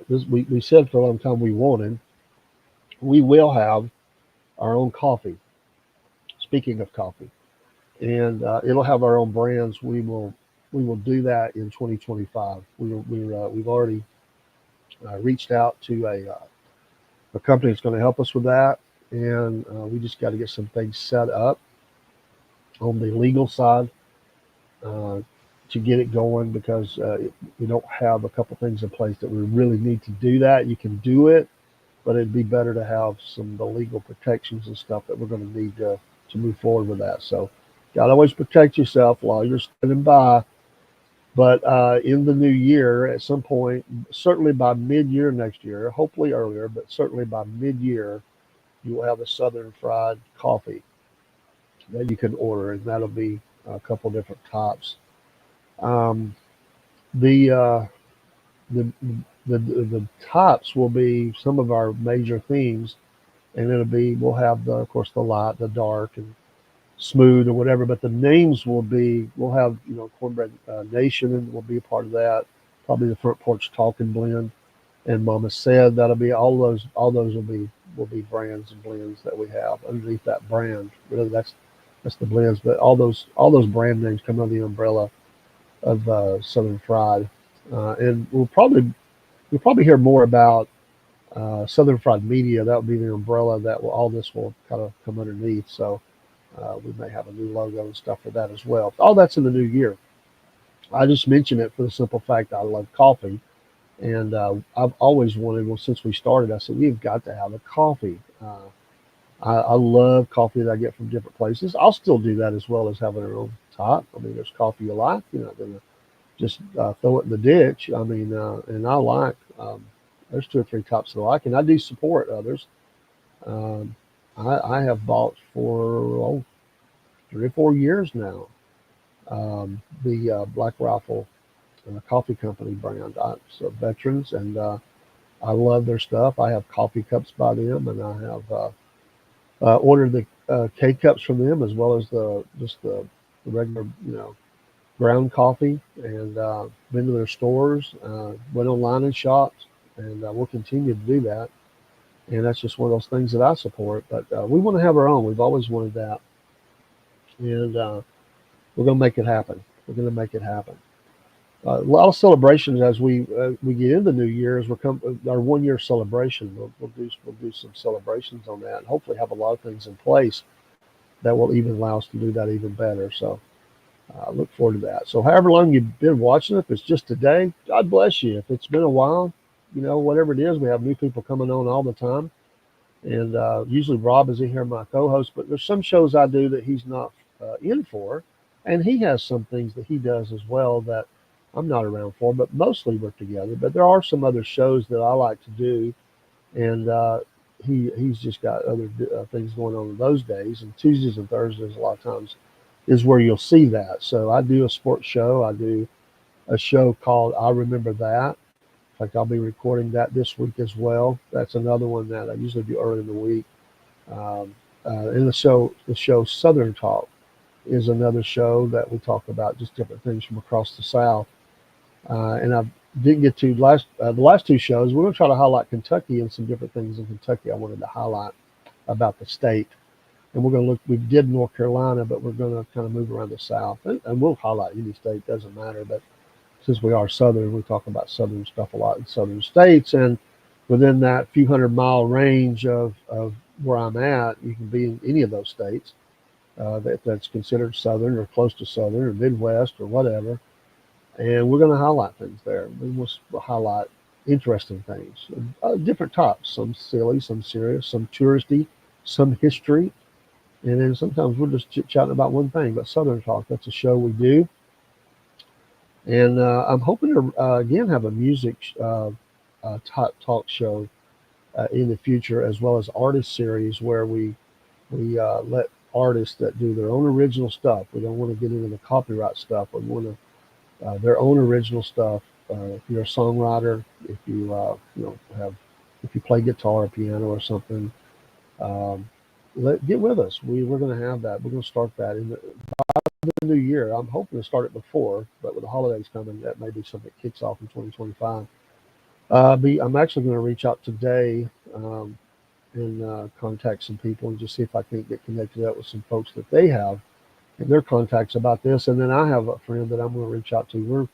we said for a long time we will have our own coffee speaking of coffee, and it'll have our own brands. We will do that in 2025. We've already reached out to a company that's going to help us with that, and we just got to get some things set up on the legal side uh, to get it going because we don't have a couple things in place that we really need to do that. You can do it, but it'd be better to have some of the legal protections and stuff that we're going to need to move forward with that. So, got to always protect yourself while you're standing by. But in the new year, at some point, certainly by mid-year next year, hopefully earlier, but certainly by mid-year, you will have a Southern Fried coffee that you can order, and that'll be a couple different tops. Um, the, uh, the the tops will be some of our major themes, and we'll have of course the light, the dark, and smooth or whatever. But the names we'll have Cornbread Nation and will be a part of that. Probably the Front Porch Talking blend, and Mama Said that'll be all those. All those will be brands and blends that we have underneath that brand. Really, that's the blends. But all those brand names come under the umbrella of Southern Fried, and we'll probably hear more about Southern Fried Media. That will be the umbrella all this will kind of come underneath. So we may have a new logo and stuff for that as well. All that's in the new year. I just mention it for the simple fact that I love coffee, and I've always wanted. Well, since we started, I said we've got to have a coffee. I love coffee that I get from different places. I'll still do that as well as having our own top. I mean, there's coffee you like. You're not gonna just throw it in the ditch. I mean, and I like. There's two or three tops that I like, and I do support others. Um, I have bought for 3 or 4 years now the Black Rifle Coffee Company brand. So veterans, and I love their stuff. I have coffee cups by them, and I have ordered the K cups from them as well as the regular ground coffee, and been to their stores, went online and shopped, and we'll continue to do that. And that's just one of those things that I support. But we want to have our own. We've always wanted that, and we're going to make it happen. We're going to make it happen. A lot of celebrations as we get into New Year. As our 1 year celebration, we'll do some celebrations on that, and hopefully have a lot of things in place that will even allow us to do that even better. So look forward to that. So however long you've been watching, if it's just today, God bless you. If it's been a while, whatever it is, we have new people coming on all the time. And usually Rob is in here, my co-host, but there's some shows I do that he's not in for. And he has some things that he does as well that I'm not around for, but mostly we're together. But there are some other shows that I like to do. And he's just got other things going on in those days. And Tuesdays and Thursdays, a lot of times, is where you'll see that. So I do a sports show. I do a show called I Remember That. In fact, I'll be recording that this week as well. That's another one that I usually do early in the week. And the show Southern Talk is another show that we talk about just different things from across the South. And I didn't get to the last two shows. We're going to try to highlight Kentucky and some different things in Kentucky I wanted to highlight about the state. And we're going to look. We did North Carolina, but we're going to kind of move around the South, and we'll highlight any state. Doesn't matter. But since we are Southern, we talk about Southern stuff a lot in Southern states, and within that few 100-mile range of where I'm at, you can be in any of those states that's considered Southern or close to Southern or Midwest or whatever. And we're going to highlight things there. We'll highlight interesting things, different tops, some silly, some serious, some touristy, some history. And then sometimes we're just chit-chatting about one thing, but Southern Talk, that's a show we do. And I'm hoping to, again, have a music talk show in the future, as well as artist series where we let artists that do their own original stuff. We don't want to get into the copyright stuff. We want to their own original stuff. If you're a songwriter, if if you play guitar or piano or something, um, get with us. We're going to have that. We're going to start that by the new year. I'm hoping to start it before, but with the holidays coming, that may be something that kicks off in 2025. I'm actually going to reach out today and contact some people and just see if I can't get connected up with some folks that they have and their contacts about this. And then I have a friend that I'm going to reach out to.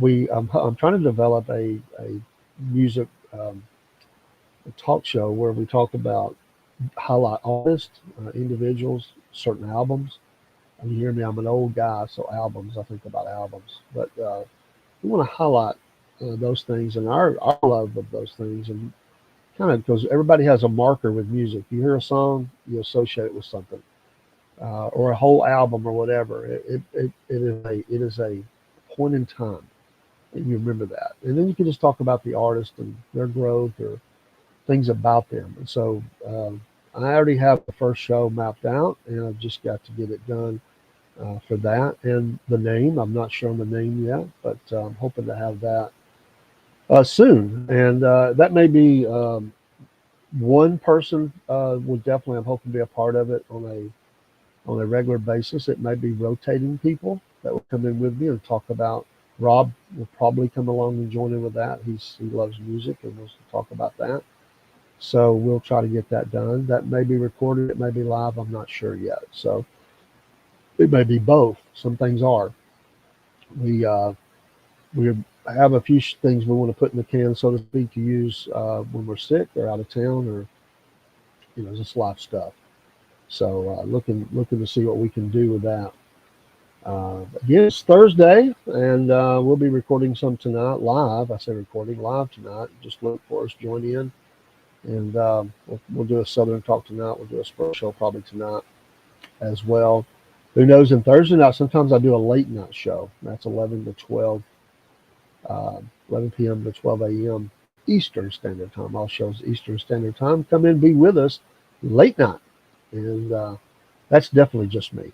I'm trying to develop a music a talk show where we talk about highlight artists, individuals, certain albums. And you hear me, I'm an old guy, so albums, I think about albums. But we want to highlight those things and our love of those things. And kind of because everybody has a marker with music. You hear a song, you associate it with something, or a whole album or whatever. It is a point in time, and you remember that. And then you can just talk about the artist and their growth or things about them. And so I already have the first show mapped out, and I've just got to get it done for that. And the name, I'm not sure on the name yet, but I'm hoping to have that soon. And that may be one person will definitely, I'm hoping to be a part of it on a regular basis. It may be rotating people that will come in with me and talk about. Rob will probably come along and join in with that. He loves music and wants to talk about that. So we'll try to get that done. That may be recorded. It may be live. I'm not sure yet. So it may be both. Some things are. We we have a few things we want to put in the can, so to speak, to use when we're sick or out of town or just live stuff. So looking to see what we can do with that. Again, it's Thursday, and we'll be recording some tonight live. I say recording live tonight. Just look for us, join in, and we'll do a Southern Talk tonight. We'll do a sports show probably tonight as well. Who knows? And Thursday night, sometimes I do a late night show. That's 11 to 12, 11 p.m. to 12 a.m. Eastern Standard Time. All shows Eastern Standard Time. Come in, be with us late night, and that's definitely just me.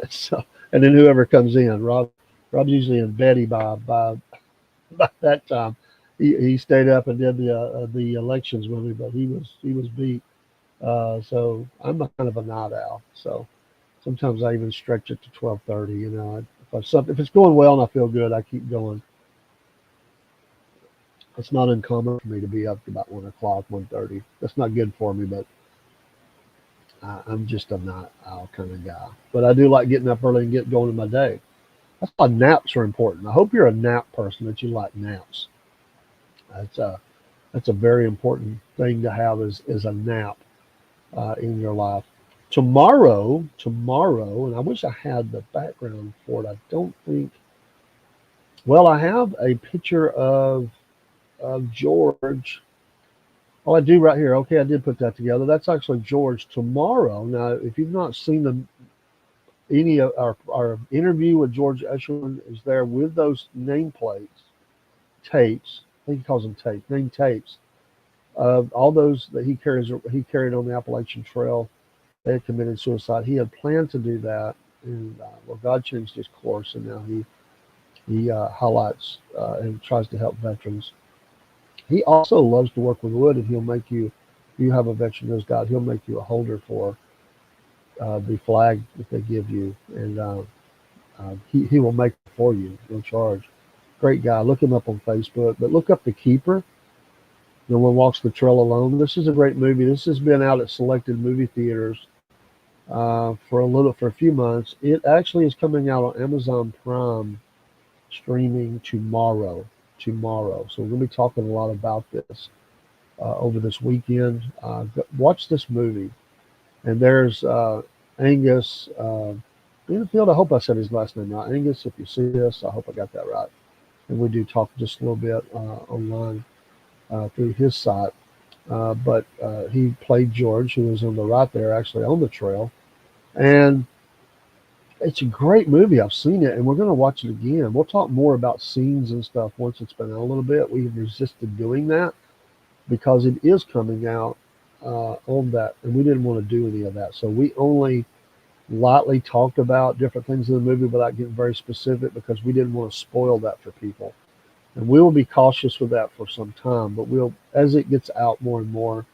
So, and then whoever comes in, Rob's usually in Betty by that time. He stayed up and did the elections with me, but he was beat. So I'm a kind of a night owl. So sometimes I even stretch it to 12:30. If it's going well and I feel good, I keep going. It's not uncommon for me to be up to about 1 o'clock, 1:30. That's not good for me, but I'm just a night owl kind of guy. But I do like getting up early and get going in my day. That's why naps are important. I hope you're a nap person, that you like naps. That's a very important thing to have is a nap in your life. Tomorrow, and I wish I had the background for it. I don't think. Well, I have a picture of George. Oh, I do right here. Okay, I did put that together. That's actually George tomorrow. Now, if you've not seen any of our interview with George Eshelman is there with those nameplates, tapes. I think he calls them tapes, name tapes. All those that he carried on the Appalachian Trail. They had committed suicide. He had planned to do that, and God changed his course, and now he highlights and tries to help veterans. He also loves to work with wood, and he'll make you. If you have a veteran knows God, he'll make you a holder for the flag that they give you, and he will make it for you, no charge. Great guy. Look him up on Facebook, but look up The Keeper. No One Walks the Trail Alone. This is a great movie. This has been out at selected movie theaters for a few months. It actually is coming out on Amazon Prime streaming tomorrow. Tomorrow, so we're going to be talking a lot about this over this weekend. Watch this movie, and there's Angus Infield. I hope I said his last name right. Angus, if you see this, I hope I got that right. And we do talk just a little bit online through his site. But he played George, who was on the right there, actually on the trail. And it's a great movie. I've seen it, and we're going to watch it again. We'll talk more about scenes and stuff once it's been out a little bit. We've resisted doing that because it is coming out on that, and we didn't want to do any of that. So we only lightly talked about different things in the movie without getting very specific because we didn't want to spoil that for people. And we will be cautious with that for some time, but as it gets out more and more,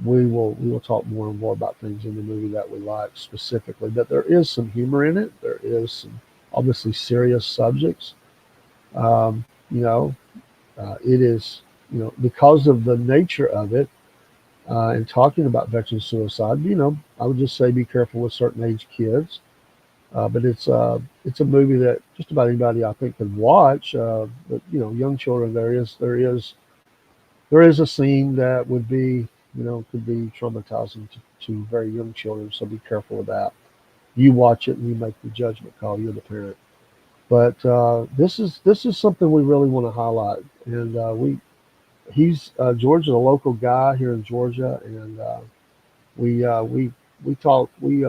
we will talk more and more about things in the movie that we like specifically. But there is some humor in it. There is some obviously serious subjects. It is because of the nature of it. and talking about veteran suicide. I would just say be careful with certain age kids. But it's a movie that just about anybody I think could watch. But young children, there is a scene that would be could be traumatizing to very young children. So be careful with that. You watch it and you make the judgment call. You're the parent. But this is something we really want to highlight. And he's George's a local guy here in Georgia, and we talk we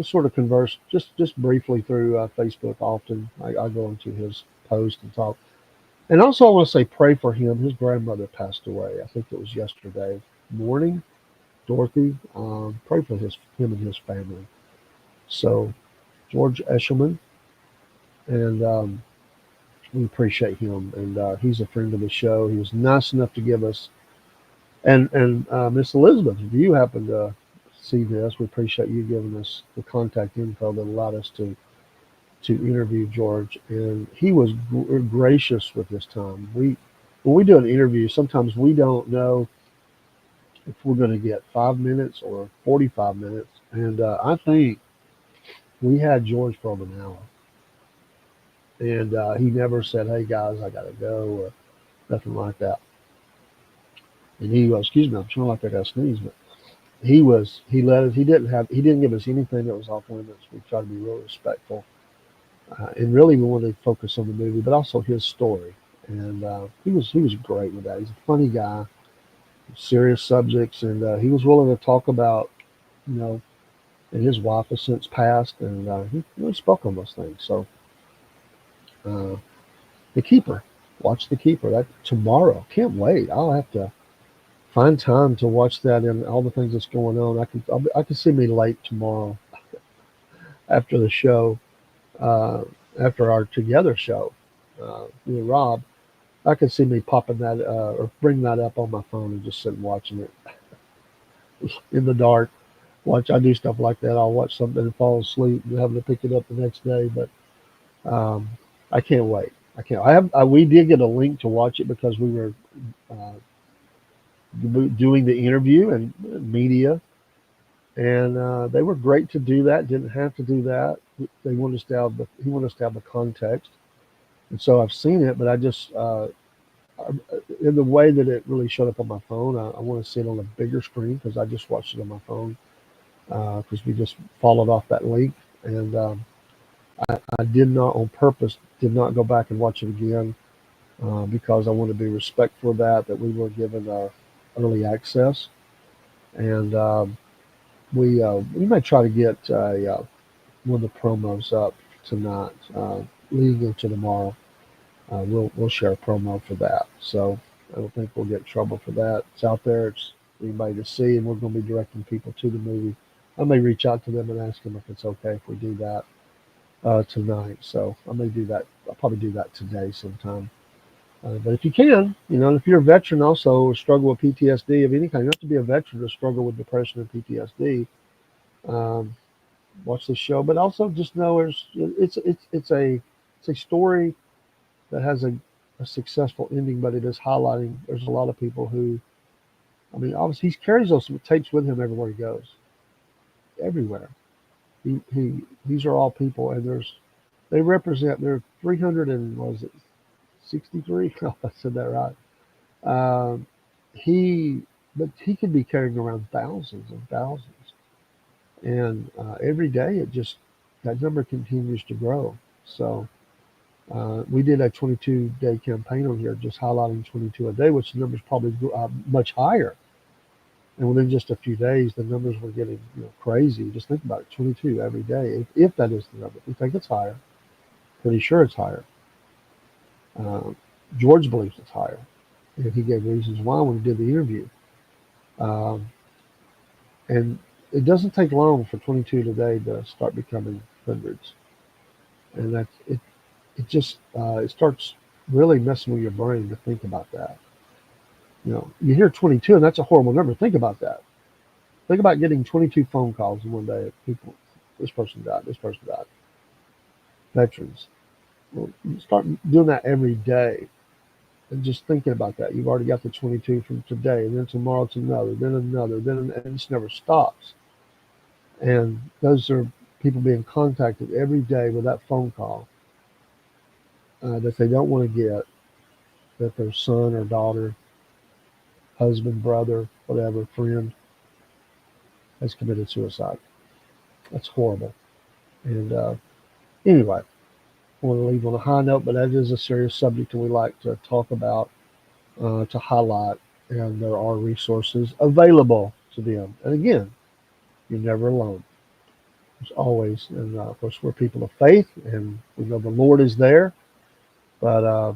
sort of converse just briefly through Facebook. Often I go into his post and talk. And also I want to say pray for him. His grandmother passed away. I think it was yesterday morning. Dorothy, pray for him and his family. So George Eshelman, and we appreciate him. And he's a friend of the show. He was nice enough to give us. And Miss Elizabeth, if you happen to see this, we appreciate you giving us the contact info that allowed us to interview George. And he was gracious with his time. When we do an interview, sometimes we don't know if we're going to get 5 minutes or 45 minutes. And I think we had George for over an hour. And he never said, "Hey guys, I got to go," or nothing like that. And excuse me, I'm feeling like I got to sneeze, but he let us. He didn't give us anything that was off limits. We tried to be real respectful, and really we wanted to focus on the movie, but also his story. And he was great with that. He's a funny guy, serious subjects, and he was willing to talk about you know. And his wife has since passed, and he really spoke on those things. So uh, the Keeper, watch the Keeper. That tomorrow, can't wait. I'll have to find time to watch that and all the things that's going on. I can see me late tomorrow after the show, uh, after our together show, me and Rob. I can see me popping that or bring that up on my phone and just sitting watching it in the dark. I do stuff like that. I'll watch something and fall asleep and having to pick it up the next day. But um, I can't wait. I can't. We did get a link to watch it because we were uh, doing the interview and media, and they were great to do that. Didn't have to do that. They wanted us to have he wanted us to have the context, and so I've seen it, but in the way that it really showed up on my phone, I want to see it on a bigger screen because I just watched it on my phone because we just followed off that link, and I did not on purpose did not go back and watch it again because I want to be respectful of that we were given early access, and we may try to get one of the promos up tonight, leading into tomorrow. We'll share a promo for that. So I don't think we'll get in trouble for that. It's out there. It's anybody to see, and we're going to be directing people to the movie. I may reach out to them and ask them if it's okay if we do that tonight. So I may do that. I'll probably do that today sometime. But if you can, if you're a veteran also or struggle with PTSD of any kind, you don't have to be a veteran to struggle with depression and PTSD. Um, Watch this show, but also just know it's a story that has a successful ending, but it is highlighting. There's a lot of people who, I mean, obviously he carries those tapes with him everywhere he goes, everywhere. These are all people, and they represent. There are 300 and what was it 63? Oh, I said that right. Um, he, but he could be carrying around thousands and thousands, and every day that number continues to grow. So we did a 22-day campaign on here, just highlighting 22 a day, which the numbers probably much higher. And within just a few days, the numbers were getting crazy. Just think about it, 22 every day, if that is the number. We think it's higher. Pretty sure it's higher. Uh, George believes it's higher, and he gave reasons why when he did the interview. Um, and it doesn't take long for 22 today to start becoming hundreds, and that's it. It starts really messing with your brain to think about that. You hear 22, and that's a horrible number. Think about that. Think about getting 22 phone calls in one day of people. This person died. This person died. Veterans. Well, you start doing that every day. And just thinking about that, you've already got the 22 from today, and then tomorrow it's another, then another, and it just never stops. And those are people being contacted every day with that phone call that they don't want to get, that their son or daughter, husband, brother, whatever, friend has committed suicide. That's horrible. And anyway, I want to leave on a high note, but that is a serious subject and we like to talk about, to highlight, and there are resources available to them. And again, you're never alone. There's always, and of course, we're people of faith, and we know the Lord is there. But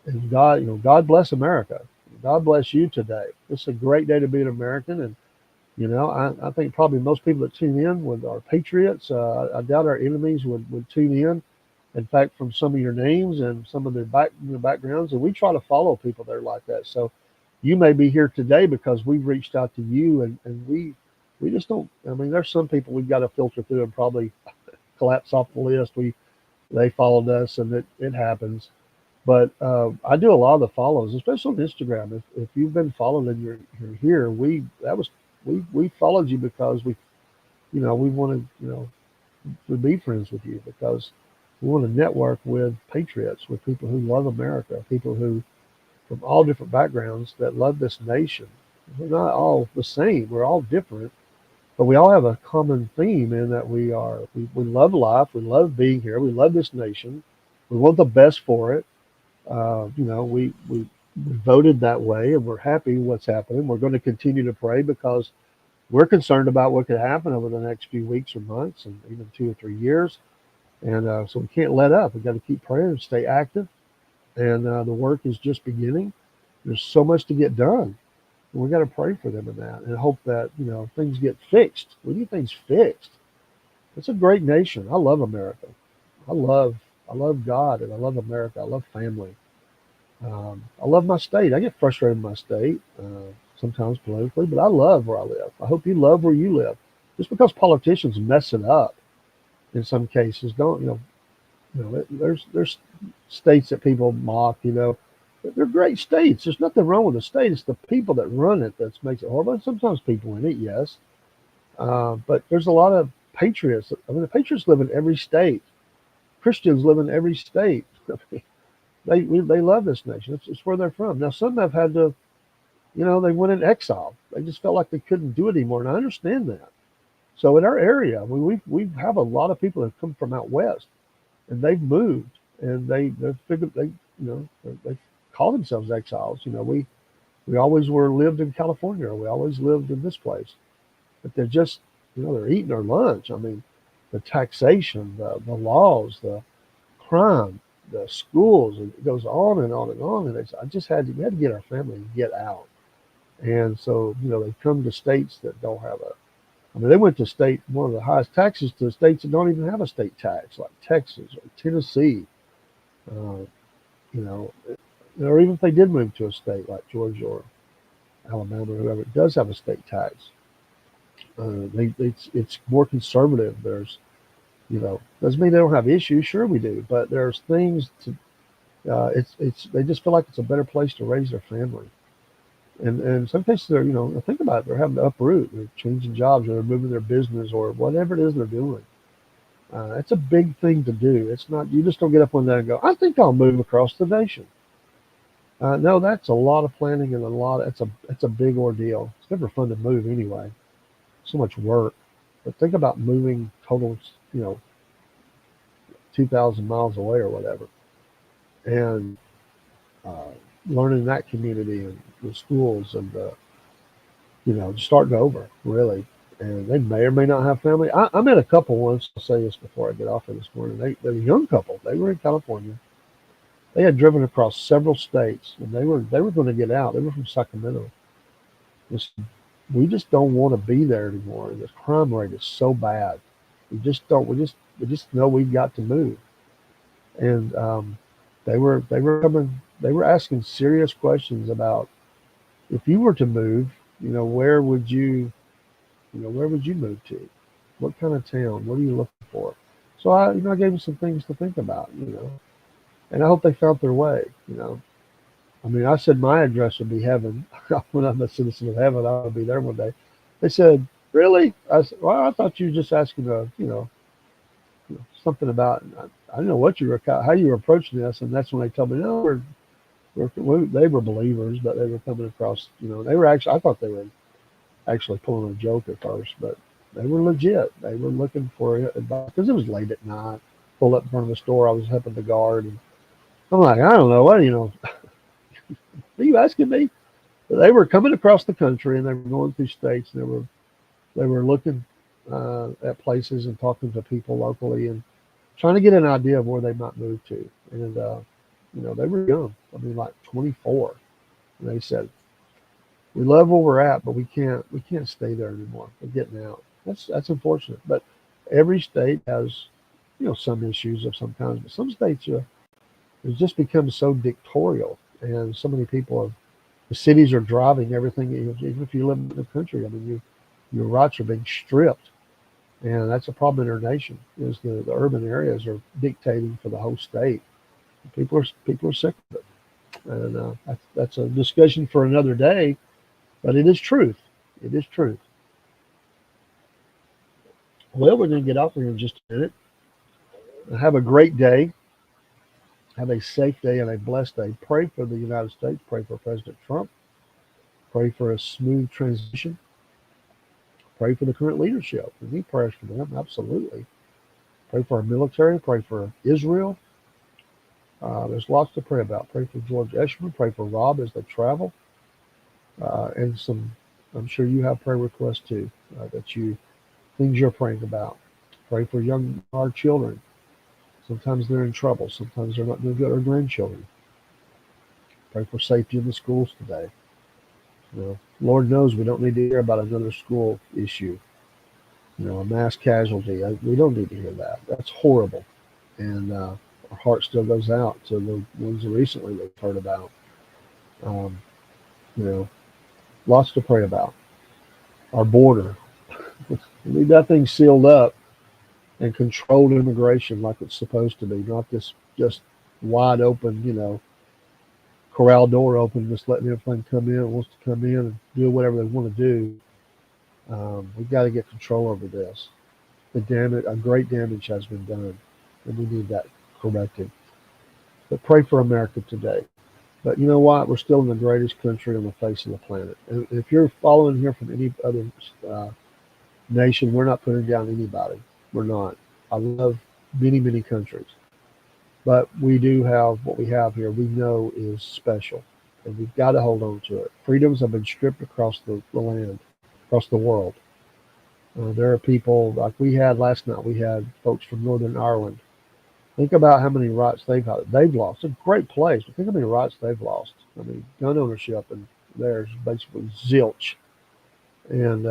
and God, God bless America. God bless you today. It's a great day to be an American, and I think probably most people that tune in with our patriots. I doubt our enemies would tune in. In fact, from some of your names and some of their backgrounds, and we try to follow people that are like that. So you may be here today because we've reached out to you, and we just don't. I mean, there's some people we've got to filter through and probably collapse off the list. They followed us, and it happens. But I do a lot of the follows, especially on Instagram. If you've been followed and you're here, we followed you because we wanted to be friends with you because we want to network with patriots, with people who love America, people who from all different backgrounds that love this nation. We're not all the same. We're all different, but we all have a common theme in that we love life, we love being here, we love this nation, we want the best for it. We voted that way, and we're happy what's happening. We're going to continue to pray because we're concerned about what could happen over the next few weeks or months, and even 2 or 3 years. And so we can't let up. We've got to keep praying and stay active. And the work is just beginning. There's so much to get done. And we got to pray for them in that and hope that things get fixed. We need things fixed. It's a great nation. I love America. I love I love God and I love America. I love family. I love my state. I get frustrated in my state sometimes politically, but I love where I live. I hope you love where you live. Just because politicians mess it up in some cases, don't there's states that people mock. They're great states. There's nothing wrong with the state. It's the people that run it that makes it horrible. And sometimes people in it, yes, but there's a lot of patriots. I mean, the patriots live in every state. Christians live in every state. They love this nation. It's where they're from. Now, some have had to, they went in exile. They just felt like they couldn't do it anymore, and I understand that. So in our area, we have a lot of people that have come from out west, and they've moved, and they figured they call themselves exiles. We always were lived in California, or we always lived in this place, but they're just they're eating their lunch. I mean, the taxation, the laws, the crime, the schools, and it goes on and on and on. And I just we had to get our family to get out. And so, they come to states that don't have I mean, they went to one of the highest taxes to states that don't even have a state tax, like Texas or Tennessee, uh, you know, or even if they did move to a state like Georgia or Alabama or whoever, it does have a state tax. It's more conservative. Doesn't mean they don't have issues. Sure, we do, but there's things to. They just feel like it's a better place to raise their family. And in some cases, think about it, they're having to uproot, they're changing jobs, or they're moving their business, or whatever it is they're doing. It's a big thing to do. It's not you just don't get up one day and go, I think I'll move across the nation. No, that's a lot of planning and it's a big ordeal. It's never fun to move anyway. So much work. But think about moving total, 2,000 miles away or whatever, and uh, learning that community and the schools and starting over really. And they may or may not have family. I met a couple once. I'll say this before I get off of this morning. They're a young couple. They were in California. They had driven across several states, and they were going to get out. They were from Sacramento. Just, we just don't want to be there anymore. The crime rate is so bad. We just don't. We just know we've got to move. And they were coming. They were asking serious questions about if you were to move. Where would you move to? What kind of town? What are you looking for? So I gave them some things to think about. And I hope they found their way. I mean, I said my address would be heaven. When I'm a citizen of heaven, I'll be there one day. They said, really? I said, well, I thought you were just asking, something about, I didn't know what you were, how you were approaching this. And that's when they told me, no, they were believers, but they were coming across, they were actually, I thought they were actually pulling a joke at first, but they were legit. They were looking for advice because it was late at night. Pulled up in front of the store. I was helping the guard, and I'm like, I don't know are you asking me? But they were coming across the country and they were going through states and they were looking at places and talking to people locally and trying to get an idea of where they might move to. And they were young. I mean, like 24. And they said, we love where we're at, but we can't stay there anymore. We're getting out. That's unfortunate. But every state has some issues of some kinds. But some states it's just become so dictatorial, and so many people have. The cities are driving everything. Even if you live in the country, I mean, your rights are being stripped, and that's a problem in our nation. Is the urban areas are dictating for the whole state. People are sick of it, and that's a discussion for another day. But it is truth. It is truth. Well, we're going to get off here in just a minute. Have a great day. Have a safe day and a blessed day. Pray for the United States. Pray for President Trump. Pray for a smooth transition. Pray for the current leadership. We need prayers for them, absolutely. Pray for our military. Pray for Israel. There's lots to pray about. Pray for George Eshman. Pray for Rob as they travel. And I'm sure you have prayer requests too, things you're praying about. Pray for our children. Sometimes they're in trouble. Sometimes they're not doing good. Or grandchildren. Pray for safety in the schools today. Lord knows we don't need to hear about another school issue. A mass casualty. We don't need to hear that. That's horrible. And our heart still goes out to the ones that recently we've heard about. Um, you know, Lots to pray about. Our border. We need that thing sealed up and controlled immigration like it's supposed to be, not this just wide open, corral door open, just letting everything come in, wants to come in and do whatever they want to do. We've got to get control over this. A great damage has been done, and we need that corrected. But pray for America today. But you know what? We're still in the greatest country on the face of the planet. And if you're following here from any other nation, we're not putting down anybody. We're not. I love many, many countries. But we do have what we have here, we know is special. And we've got to hold on to it. Freedoms have been stripped across the land, across the world. There are people, like we had last night, we had folks from Northern Ireland. Think about how many rights they've lost. It's a great place, but think how many rights they've lost. I mean, gun ownership and there's basically zilch. And,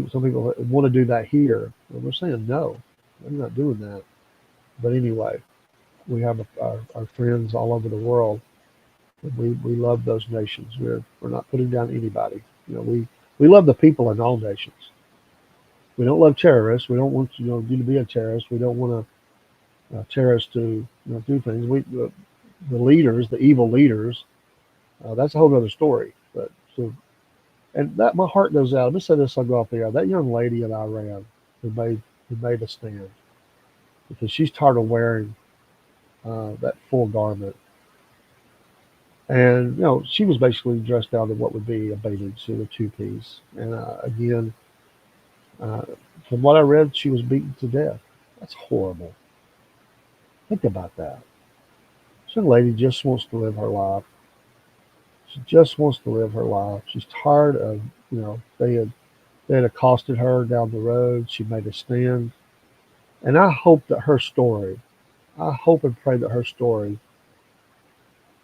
some people want to do that here. And we're saying no, I'm not doing that. But anyway, we have our friends all over the world. And we love those nations. We're not putting down anybody. We love the people in all nations. We don't love terrorists. We don't want you to be a terrorist. We don't want terrorists to do things. The leaders, the evil leaders, that's a whole other story. But and that my heart goes out. Let me say this. I'll go off the air. That young lady in Iran who made a stand because she's tired of wearing that full garment. And she was basically dressed out in what would be a bathing suit, a two-piece. And again, uh, from what I read, she was beaten to death. That's horrible. Think about that. This young lady just wants to live her life. She just wants to live her life. She's tired of, they had accosted her down the road. She made a stand. And I hope that I hope and pray that her story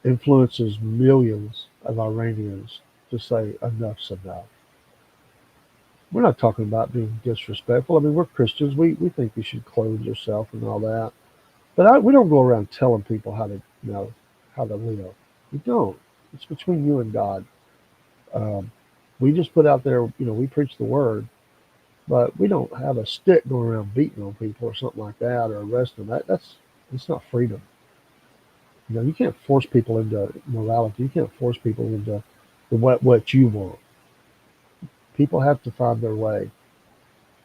influences millions of Iranians to say enough's enough. We're not talking about being disrespectful. I mean, we're Christians. We think you should clothe yourself and all that. But we don't go around telling people how to live. We don't. It's between you and God. Um, we just put out there, we preach the word, but we don't have a stick going around beating on people or something like that or arresting them. It's not freedom. You can't force people into morality. You can't force people into what you want. People have to find their way.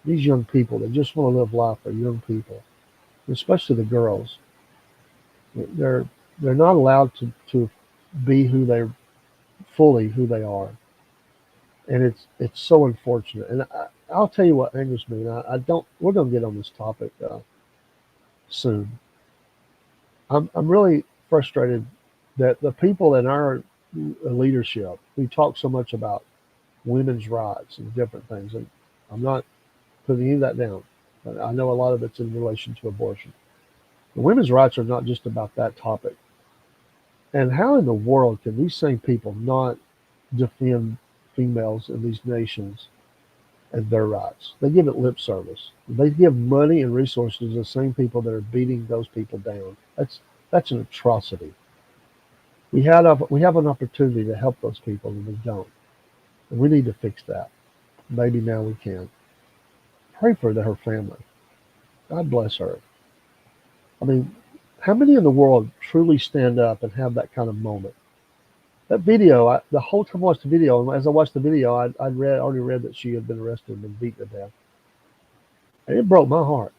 These young people that just want to live life are young people, especially the girls. They're they're not allowed to be fully who they are, and it's so unfortunate. And I'll tell you what angers me. And I don't. We're going to get on this topic soon. I'm really frustrated that the people in our leadership who talk so much about women's rights and different things, and I'm not putting any of that down, but I know a lot of it's in relation to abortion. The women's rights are not just about that topic. And how in the world can these same people not defend females in these nations and their rights? They give it lip service. They give money and resources to the same people that are beating those people down. That's an atrocity. We have an opportunity to help those people and we don't. And we need to fix that. Maybe now we can. Pray for her family. God bless her. I mean, how many in the world truly stand up and have that kind of moment? That video, the whole time I watched the video, and as I watched the video, I'd already read that she had been arrested and been beaten to death, and it broke my heart.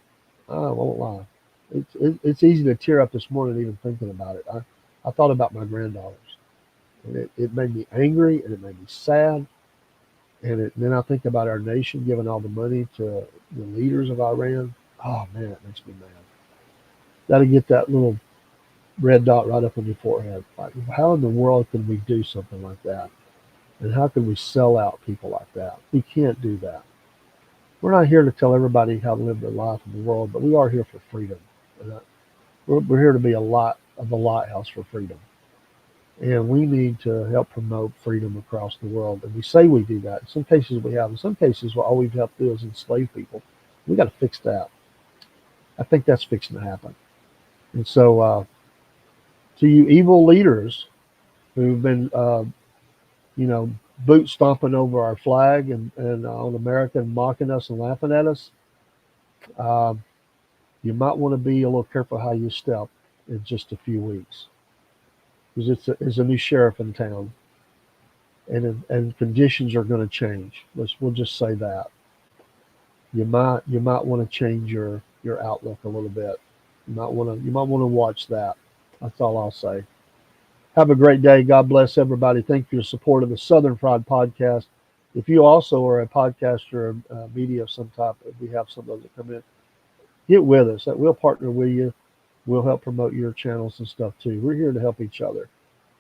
I won't lie. It's easy to tear up this morning even thinking about it. I thought about my granddaughters, and it made me angry and it made me sad. Then I think about our nation giving all the money to the leaders of Iran. Oh man, it makes me mad. Got to get that little red dot right up on your forehead. Like, how in the world can we do something like that? And how can we sell out people like that? We can't do that. We're not here to tell everybody how to live their life in the world, but we are here for freedom. And we're here to be a lot of the lighthouse for freedom. And we need to help promote freedom across the world. And we say we do that. In some cases we have. In some cases, all we've helped do is enslave people. We got to fix that. I think that's fixing to happen. And so, to you evil leaders who've been, you know, boot stomping over our flag and on America and mocking us and laughing at us, uh, you might want to be a little careful how you step in just a few weeks because it's a new sheriff in town, and conditions are going to change. We'll just say that you might want to change your outlook a little bit. You might want to watch that. That's all I'll say. Have a great day. God bless everybody. Thank you for your support of the Southern Fried Podcast. If you also are a podcaster or media of some type, if we have some of those that come in, get with us. We'll partner with you. We'll help promote your channels and stuff too. We're here to help each other.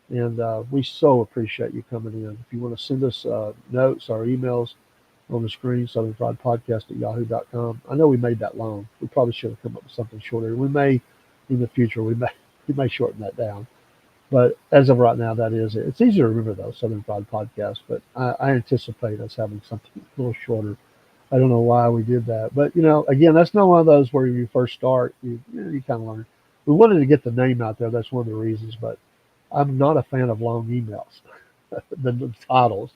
And we so appreciate you coming in. If you want to send us notes or emails on the screen, Southern Fried Podcast at yahoo.com. I know we made that long. We probably should have come up with something shorter. We may, in the future, we may shorten that down. But as of right now, that is it. It's easy to remember, though, Southern Fried Podcast. But I anticipate us having something a little shorter. I don't know why we did that. But, again, that's not one of those where you first start, you kind of learn. We wanted to get the name out there. That's one of the reasons. But I'm not a fan of long emails. the titles,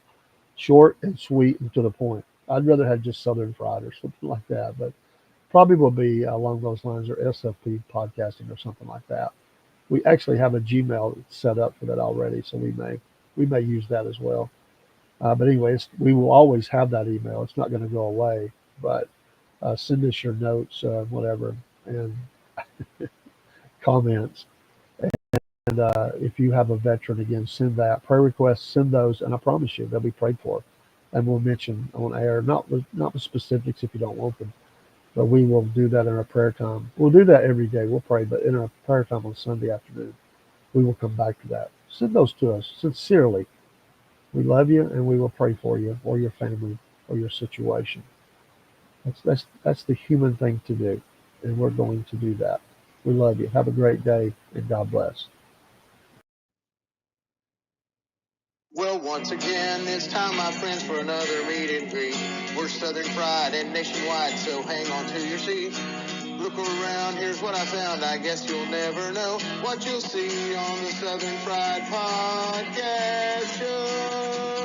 short and sweet and to the point. I'd rather have just Southern Fried or something like that. But probably will be along those lines or SFP podcasting or something like that. We actually have a Gmail set up for that already, so we may use that as well. But anyways, we will always have that email. It's not going to go away. But send us your notes, whatever, and comments. And if you have a veteran, again, send that prayer requests. Send those, and I promise you they'll be prayed for, and we'll mention on air. Not with specifics if you don't want them, but we will do that in our prayer time. We'll do that every day. We'll pray, but in our prayer time on Sunday afternoon, we will come back to that. Send those to us sincerely. We love you, and we will pray for you or your family or your situation. That's the human thing to do, and we're going to do that. We love you. Have a great day, and God bless. Well, once again, it's time, my friends, for another meet and greet. We're Southern Fried and nationwide, so hang on to your seat. Look around, here's what I found. I guess you'll never know what you'll see on the Southern Fried Podcast Show.